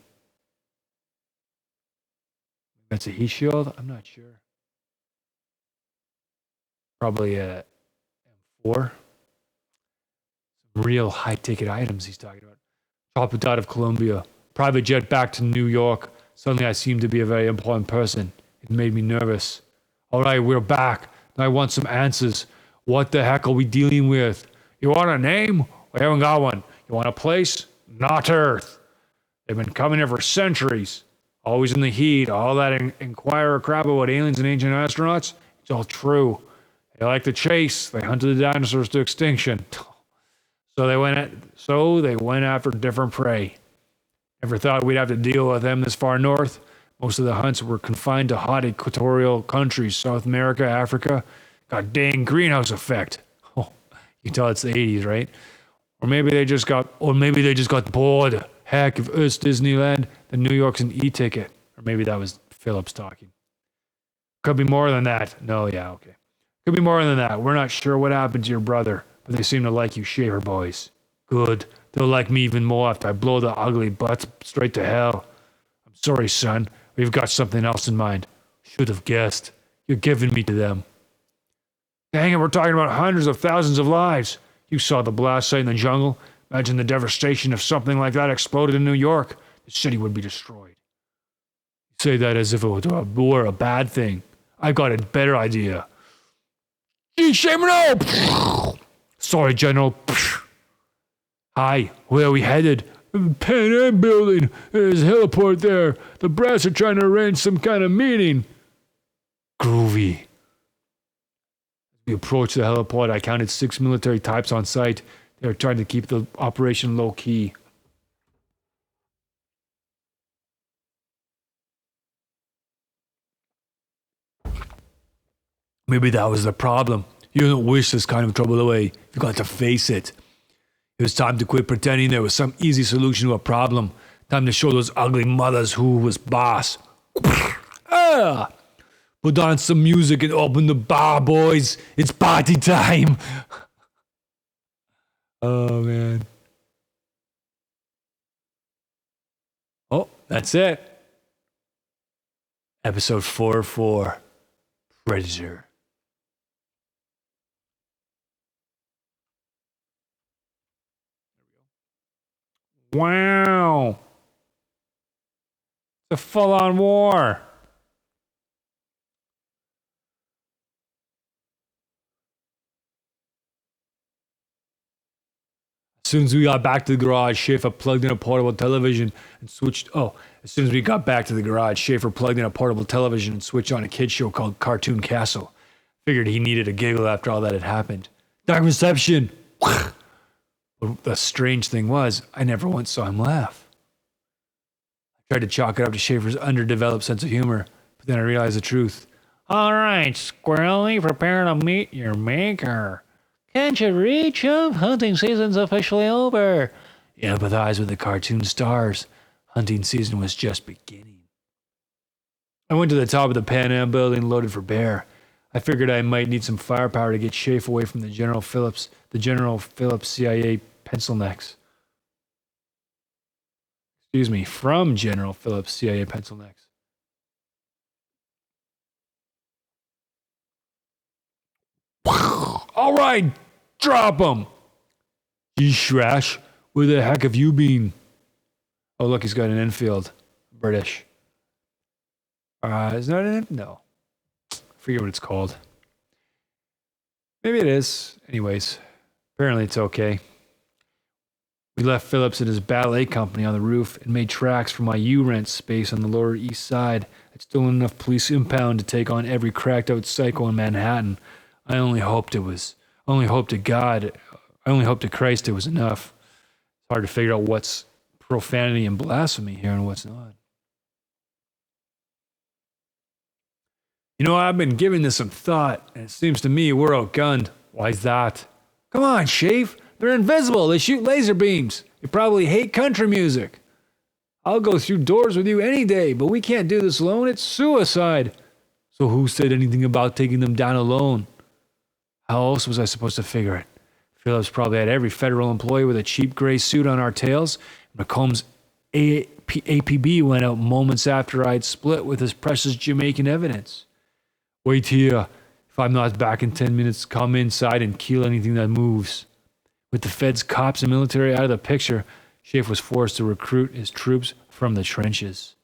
That's a heat shield? I'm not sure. Probably a M4. Some real high-ticket items he's talking about. Chopper out of Colombia. Private jet back to New York. Suddenly I seemed to be a very important person. It made me nervous. All right, we're back. Now I want some answers. What the heck are we dealing with? You want a name? We haven't got one. You want a place? Not Earth. They've been coming here for centuries. Always in the heat. All that Inquirer crap about aliens and ancient astronauts. It's all true. They like to chase. They hunted the dinosaurs to extinction. So they went after different prey. Never thought we'd have to deal with them this far north. Most of the hunts were confined to hot equatorial countries, South America, Africa. Got dang greenhouse effect. Oh, you can tell it's the 80s, right? Or maybe they just got bored. Heck, if it's Disneyland, then New York's an e-ticket. Or maybe that was Phillips talking. Could be more than that. No, yeah, okay. Could be more than that. We're not sure what happened to your brother, but they seem to like you Shaver boys. Good. They'll like me even more after I blow the ugly butts straight to hell. I'm sorry, son. we've got something else in mind. Should have guessed. You're giving me to them. Dang it, we're talking about hundreds of thousands of lives. You saw the blast site in the jungle. Imagine the devastation if something like that exploded in New York. The city would be destroyed. You say that as if it were a bad thing. I've got a better idea. Gee, Shamano! Sorry, General. Hi, where are we headed? Pan Am building. There's a heliport there. The brass are trying to arrange some kind of meeting. Groovy. As we approached the heliport, I counted 6 military types on site. They were trying to keep the operation low key. Maybe that was the problem. You don't wish this kind of trouble away. You got to face it. It was time to quit pretending there was some easy solution to a problem. Time to show those ugly mothers who was boss. Ah! Put on some music and open the bar, boys. It's party time. Oh, man. Oh, that's it. Episode 404, Predator. Wow. It's a full-on war. As soon as we got back to the garage, Schaefer plugged in a portable television and switched. As soon as we got back to the garage, Schaefer plugged in a portable television and switched on a kid's show called Cartoon Castle. Figured he needed a giggle after all that had happened. Dark reception. But the strange thing was, I never once saw him laugh. I tried to chalk it up to Schaefer's underdeveloped sense of humor, but then I realized the truth. All right, Squirrely, prepare to meet your maker. Can't you reach him? Hunting season's officially over. You empathize with the cartoon stars. Hunting season was just beginning. I went to the top of the Pan Am building loaded for bear. I figured I might need some firepower to get Schaefer away from the General Phillips CIA pencil necks. Excuse me, from General Phillips CIA pencil necks. All right, drop him. You Shrash, where the heck have you been? Oh, look, he's got an Enfield. British. Is that it? No. I forget what it's called. Maybe it is. Anyways, apparently it's okay. We left Phillips and his ballet company on the roof and made tracks for my U-Rent space on the Lower East Side. I'd stolen enough police impound to take on every cracked-out psycho in Manhattan. I only hoped to Christ it was enough. It's hard to figure out what's profanity and blasphemy here and what's not. You know, I've been giving this some thought, and it seems to me we're outgunned. Why's that? Come on, Shafe. They're invisible. They shoot laser beams. You probably hate country music. I'll go through doors with you any day, but we can't do this alone. It's suicide. So who said anything about taking them down alone? How else was I supposed to figure it? Phillips probably had every federal employee with a cheap gray suit on our tails. McComb's APB went out moments after I'd split with his precious Jamaican evidence. Wait here. If I'm not back in 10 minutes, come inside and kill anything that moves. With the feds, cops, and military out of the picture, Schaefer was forced to recruit his troops from the trenches.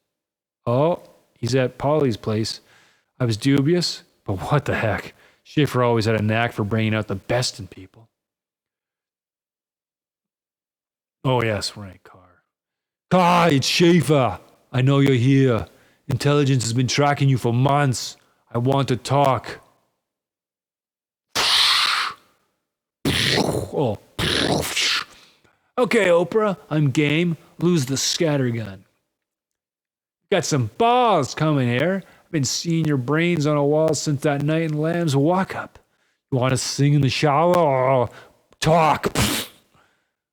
Oh, he's at Polly's place. I was dubious, but what the heck? Schaefer always had a knack for bringing out the best in people. Oh yes, right, Carr. Carr, it's Schaefer. I know you're here. Intelligence has been tracking you for months. I want to talk. Oh. Okay, Oprah, I'm game. Lose the scattergun. Got some balls coming here. I've been seeing your brains on a wall since that night in Lamb's walk-up. You want to sing in the shower or talk?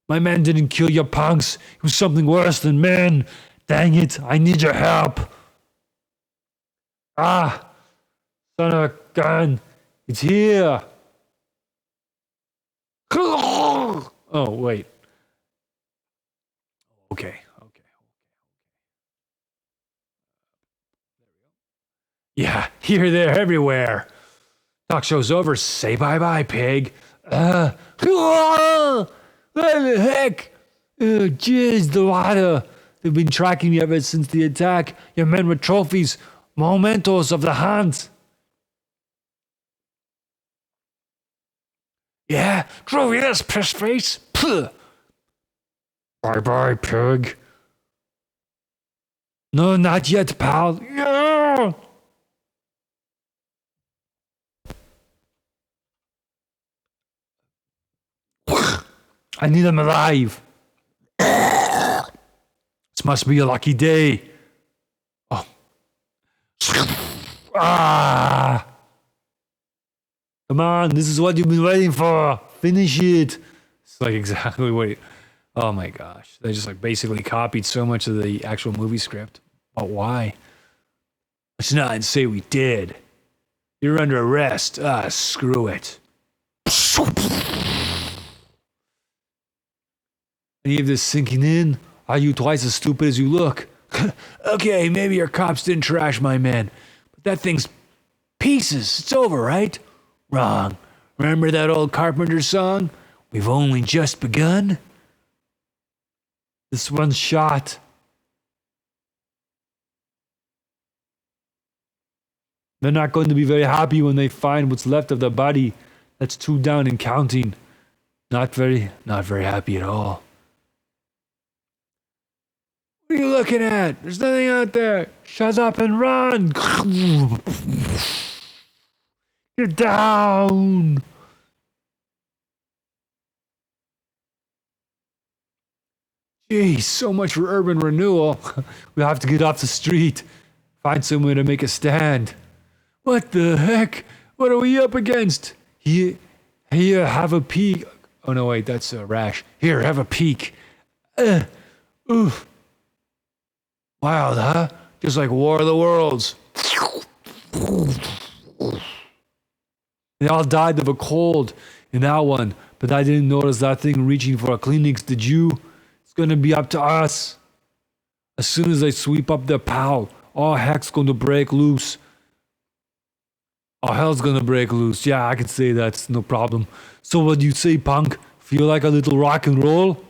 My men didn't kill your punks. It was something worse than men. Dang it, I need your help. Ah, son of a gun. It's here. Oh, wait. Okay. Yeah, here, there, everywhere. Talk show's over. Say bye-bye, pig. What the heck? Jeez, the water. They've been tracking you ever since the attack. Your men with trophies, mementos of the hunt. Yeah, trophy this, piss face. Bye-bye, pig. No, not yet, pal. Yeah. I need him alive. This must be a lucky day. Oh. Ah. Come on, this is what you've been waiting for. Finish it. It's like exactly what. Oh my gosh. They just like basically copied so much of the actual movie script. But why? Let's not say we did. You're under arrest. Screw it. Any of this sinking in? Are you twice as stupid as you look? Okay, maybe your cops didn't trash my men. But that thing's pieces. It's over, right? Wrong. Remember that old Carpenter song? We've only just begun? This one's shot. They're not going to be very happy when they find what's left of the body. That's 2 down and counting. Not very happy at all. What are you looking at? There's nothing out there. Shut up and run. Get down. Geez, so much for urban renewal. We'll have to get off the street. Find somewhere to make a stand. What the heck? What are we up against? Here, have a peek. Oh no, wait, that's a rash. Here, have a peek. Oof. Wild, huh? Just like War of the Worlds. They all died of a cold in that one, but I didn't notice that thing reaching for a Kleenex, did you? It's gonna be up to us. As soon as they sweep up their pal, all heck's gonna break loose. All hell's gonna break loose. Yeah, I can say that's no problem. So what do you say, punk? Feel like a little rock and roll?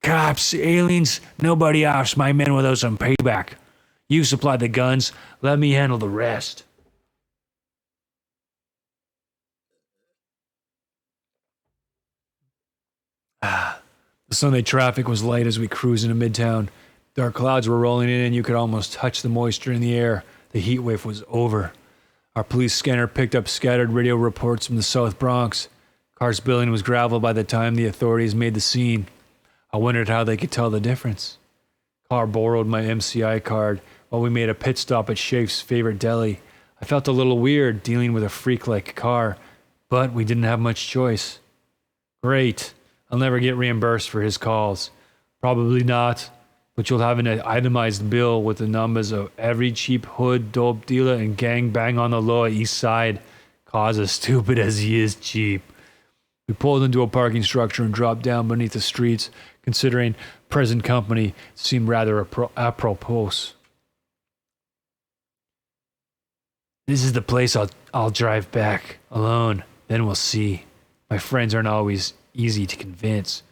Cops, aliens, nobody asks my men without some payback. You supply the guns, let me handle the rest. The Sunday traffic was light as we cruised into Midtown. Dark clouds were rolling in and you could almost touch the moisture in the air. The heat wave was over. Our police scanner picked up scattered radio reports from the South Bronx. Cars billing was gravel by the time the authorities made the scene. I wondered how they could tell the difference. Car borrowed my MCI card while we made a pit stop at Shafe's favorite deli. I felt a little weird dealing with a freak like Carr, but we didn't have much choice. Great. I'll never get reimbursed for his calls. Probably not, but you'll have an itemized bill with the numbers of every cheap hood, dope dealer, and gang bang on the Lower East Side. Cause as stupid as he is cheap. We pulled into a parking structure and dropped down beneath the streets, considering present company seemed rather apropos. This is the place I'll drive back alone. Then we'll see. My friends aren't always easy to convince.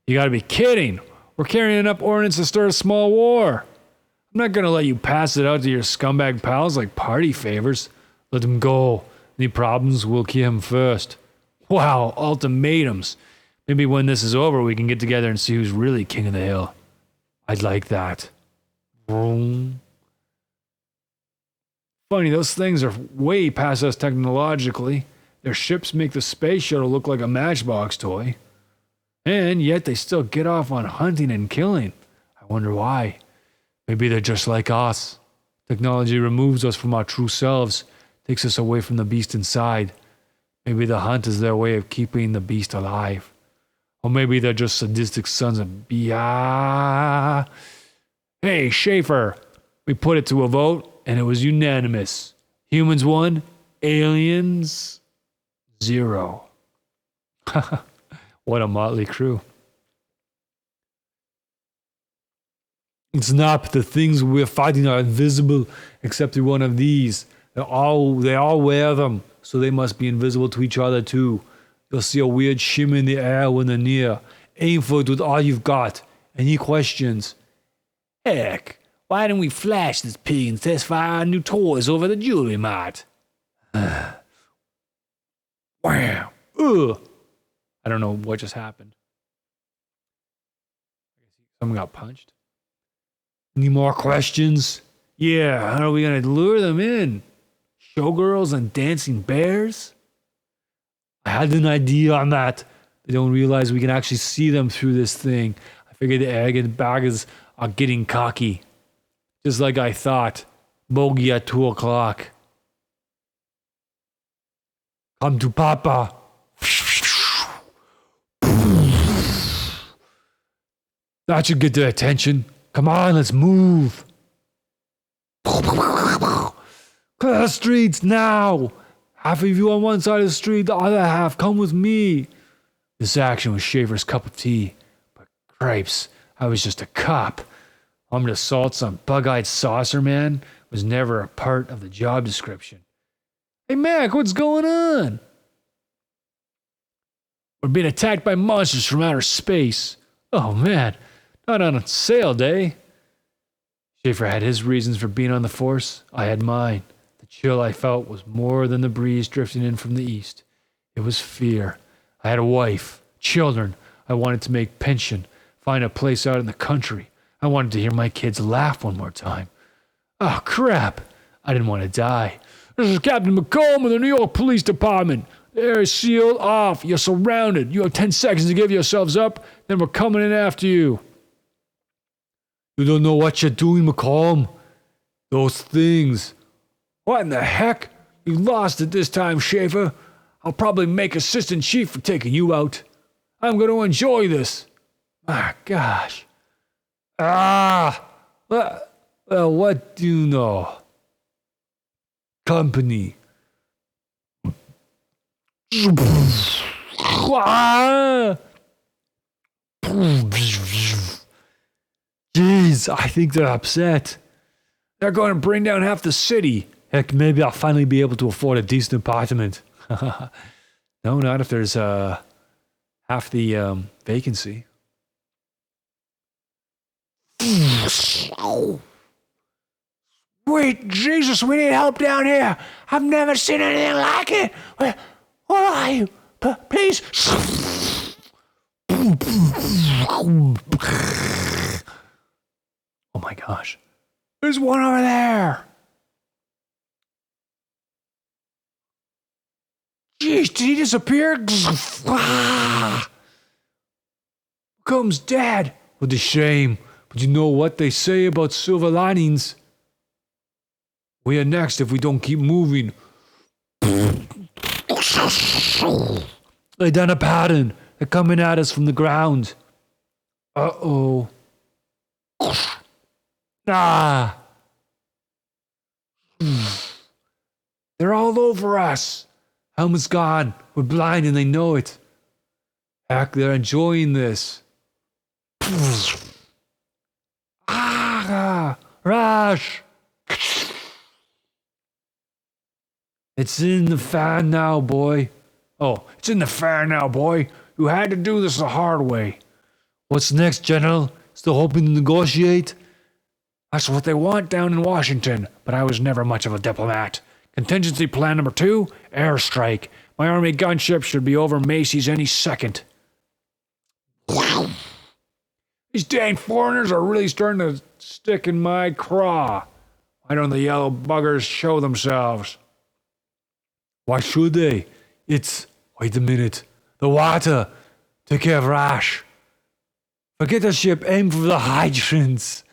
You gotta be kidding. We're carrying enough ordnance to start a small war. I'm not gonna let you pass it out to your scumbag pals like party favors. Let them go. Any problems, we'll kill him first. Wow, ultimatums. Maybe when this is over, we can get together and see who's really king of the hill. I'd like that. Vroom. Funny, those things are way past us technologically. Their ships make the space shuttle look like a Matchbox toy. And yet they still get off on hunting and killing. I wonder why. Maybe they're just like us. Technology removes us from our true selves, takes us away from the beast inside. Maybe the hunt is their way of keeping the beast alive. Or maybe they're just sadistic sons of Bia. Hey, Schaefer, we put it to a vote, and it was unanimous. Humans 1, aliens 0. What a motley crew. It's not the things we're fighting are invisible except through one of these. They all wear them, so they must be invisible to each other too. You'll see a weird shimmer in the air when they're near. Aim for it with all you've got. Any questions? Heck, why didn't we flash this pig and satisfy our new toys over the jewelry mart? Wham! Ugh! I don't know what just happened. Someone got punched. Any more questions? Yeah, how are we gonna lure them in? Showgirls and dancing bears? I had an idea on that. They don't realize we can actually see them through this thing. I figured the egg baggers are getting cocky. Just like I thought. Bogey at 2 o'clock. Come to Papa. That should get their attention. Come on, let's move. Clear the streets now. Half of you on one side of the street, the other half come with me. This action was Schaefer's cup of tea. But cripes, I was just a cop. Armed assaults on bug-eyed saucer man was never a part of the job description. Hey Mac, what's going on? We're being attacked by monsters from outer space. Oh man, not on a sale day. Schaefer had his reasons for being on the force. I had mine. The chill I felt was more than the breeze drifting in from the east. It was fear. I had a wife, children. I wanted to make pension, find a place out in the country. I wanted to hear my kids laugh one more time. Oh, crap. I didn't want to die. This is Captain McComb of the New York Police Department. The air is sealed off. You're surrounded. You have 10 seconds to give yourselves up, then we're coming in after you. You don't know what you're doing, McComb. Those things. What in the heck? You lost it this time, Schaefer. I'll probably make Assistant Chief for taking you out. I'm going to enjoy this. My gosh. Well, what do you know? Company. Jeez, I think they're upset. They're going to bring down half the city. Heck, maybe I'll finally be able to afford a decent apartment. No, not if there's half the vacancy. Wait, Jesus, we need help down here. I've never seen anything like it. Where are you? Please. Oh my gosh. There's one over there. Jeez, did he disappear? Comes Dad. What a shame. But you know what they say about silver linings? We are next if we don't keep moving. They done a pattern. They're coming at us from the ground. Uh-oh. Ah. They're all over us. Helmet's gone. We're blind and they know it. Heck, they're enjoying this. Rush! It's in the fan now, boy. Oh, it's in the fan now, boy. You had to do this the hard way. What's next, General? Still hoping to negotiate? That's what they want down in Washington, but I was never much of a diplomat. Contingency plan number 2, airstrike. My army gunship should be over Macy's any second. These dang foreigners are really starting to stick in my craw. Why don't the yellow buggers show themselves? Why should they? Wait a minute. The water. Take care of Rash. Forget the ship. Aim for the hydrants.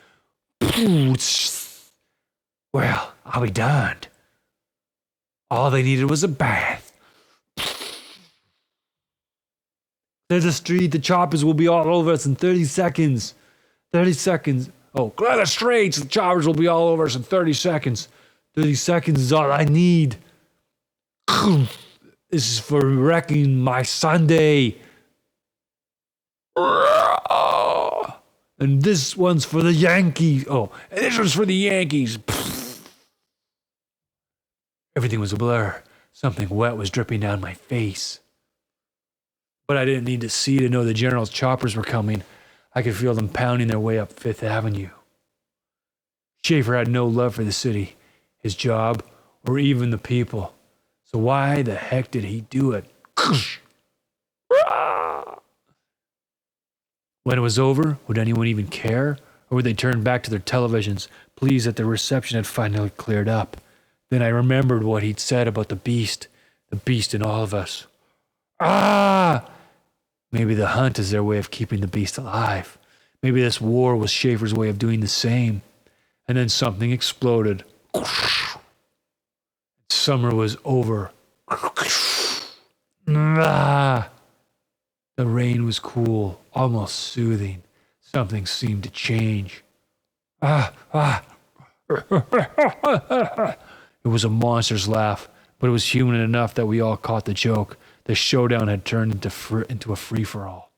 Well, I'll be darned. All they needed was a bath. There's a street. The choppers will be all over us in 30 seconds. 30 seconds. Oh, clear the streets. The choppers will be all over us in 30 seconds. 30 seconds is all I need. This is for wrecking my Sunday. And this one's for the Yankees. Oh, and this one's for the Yankees. Everything was a blur. Something wet was dripping down my face. But I didn't need to see to know the general's choppers were coming. I could feel them pounding their way up Fifth Avenue. Schaefer had no love for the city, his job, or even the people. So why the heck did he do it? When it was over, would anyone even care? Or would they turn back to their televisions, pleased that the reception had finally cleared up? Then I remembered what he'd said about the beast in all of us. Ah! Maybe the hunt is their way of keeping the beast alive. Maybe this war was Schaefer's way of doing the same. And then something exploded. Summer was over. Ah! The rain was cool, almost soothing. Something seemed to change. It was a monster's laugh, but it was human enough that we all caught the joke. The showdown had turned into a free-for-all.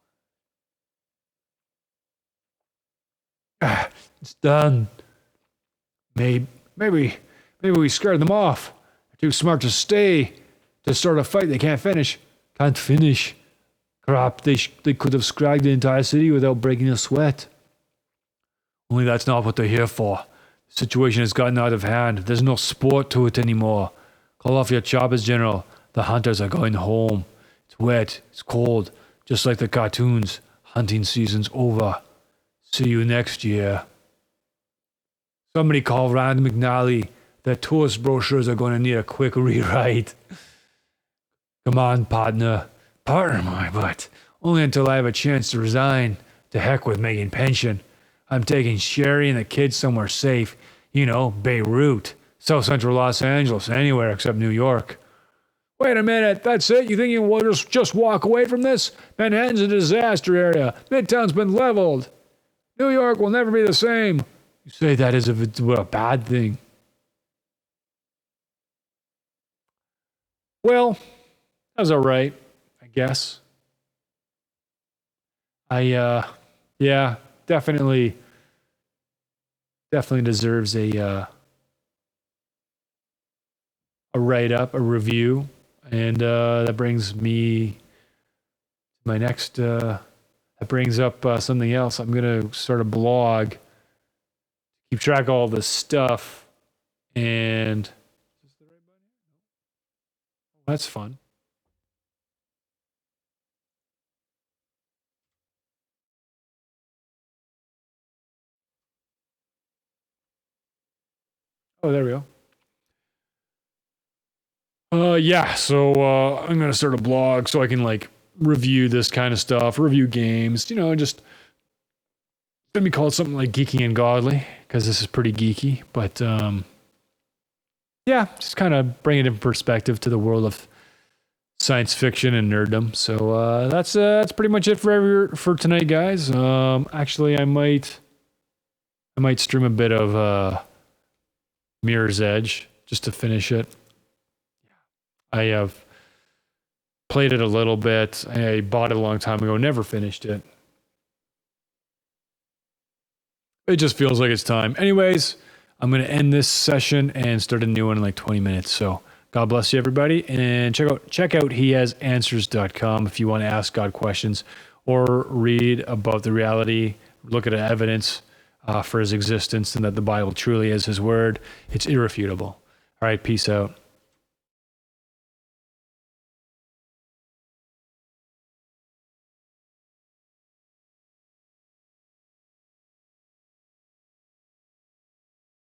It's done. Maybe we scared them off. They're too smart to stay, to start a fight they can't finish. Can't finish. Crap, they could have scragged the entire city without breaking a sweat. Only that's not what they're here for. The situation has gotten out of hand. There's no sport to it anymore. Call off your choppers, General. The hunters are going home. It's wet. It's cold. Just like the cartoons. Hunting season's over. See you next year. Somebody call Rand McNally. Their tourist brochures are going to need a quick rewrite. Come on, partner. Partner my butt. Only until I have a chance to resign. To heck with making pension. I'm taking Sherry and the kids somewhere safe. You know, Beirut. South Central Los Angeles. Anywhere except New York. Wait a minute. That's it? You think you will just walk away from this? Manhattan's a disaster area. Midtown's been leveled. New York will never be the same. You say that as if it's a bad thing. Well, that was all right, I guess. Yeah, definitely deserves a write-up, a review, and that brings me to my next. That brings up something else. I'm gonna start a blog, keep track of all this stuff, and that's fun. Oh, there we go. Yeah, so I'm gonna start a blog so I can like review this kind of stuff, review games, just let me call it something like Geeky and Godly, because this is pretty geeky, but yeah, just kind of bring it in perspective to the world of science fiction and nerddom. So that's pretty much it for tonight, guys. Actually, I might stream a bit of Mirror's Edge just to finish it. I have played it a little bit. I bought it a long time ago, never finished it. It just feels like it's time. Anyways, I'm going to end this session and start a new one in like 20 minutes. So God bless you, everybody. And check out hehasanswers.com if you want to ask God questions or read about the reality, look at evidence for his existence and that the Bible truly is his word. It's irrefutable. All right, peace out.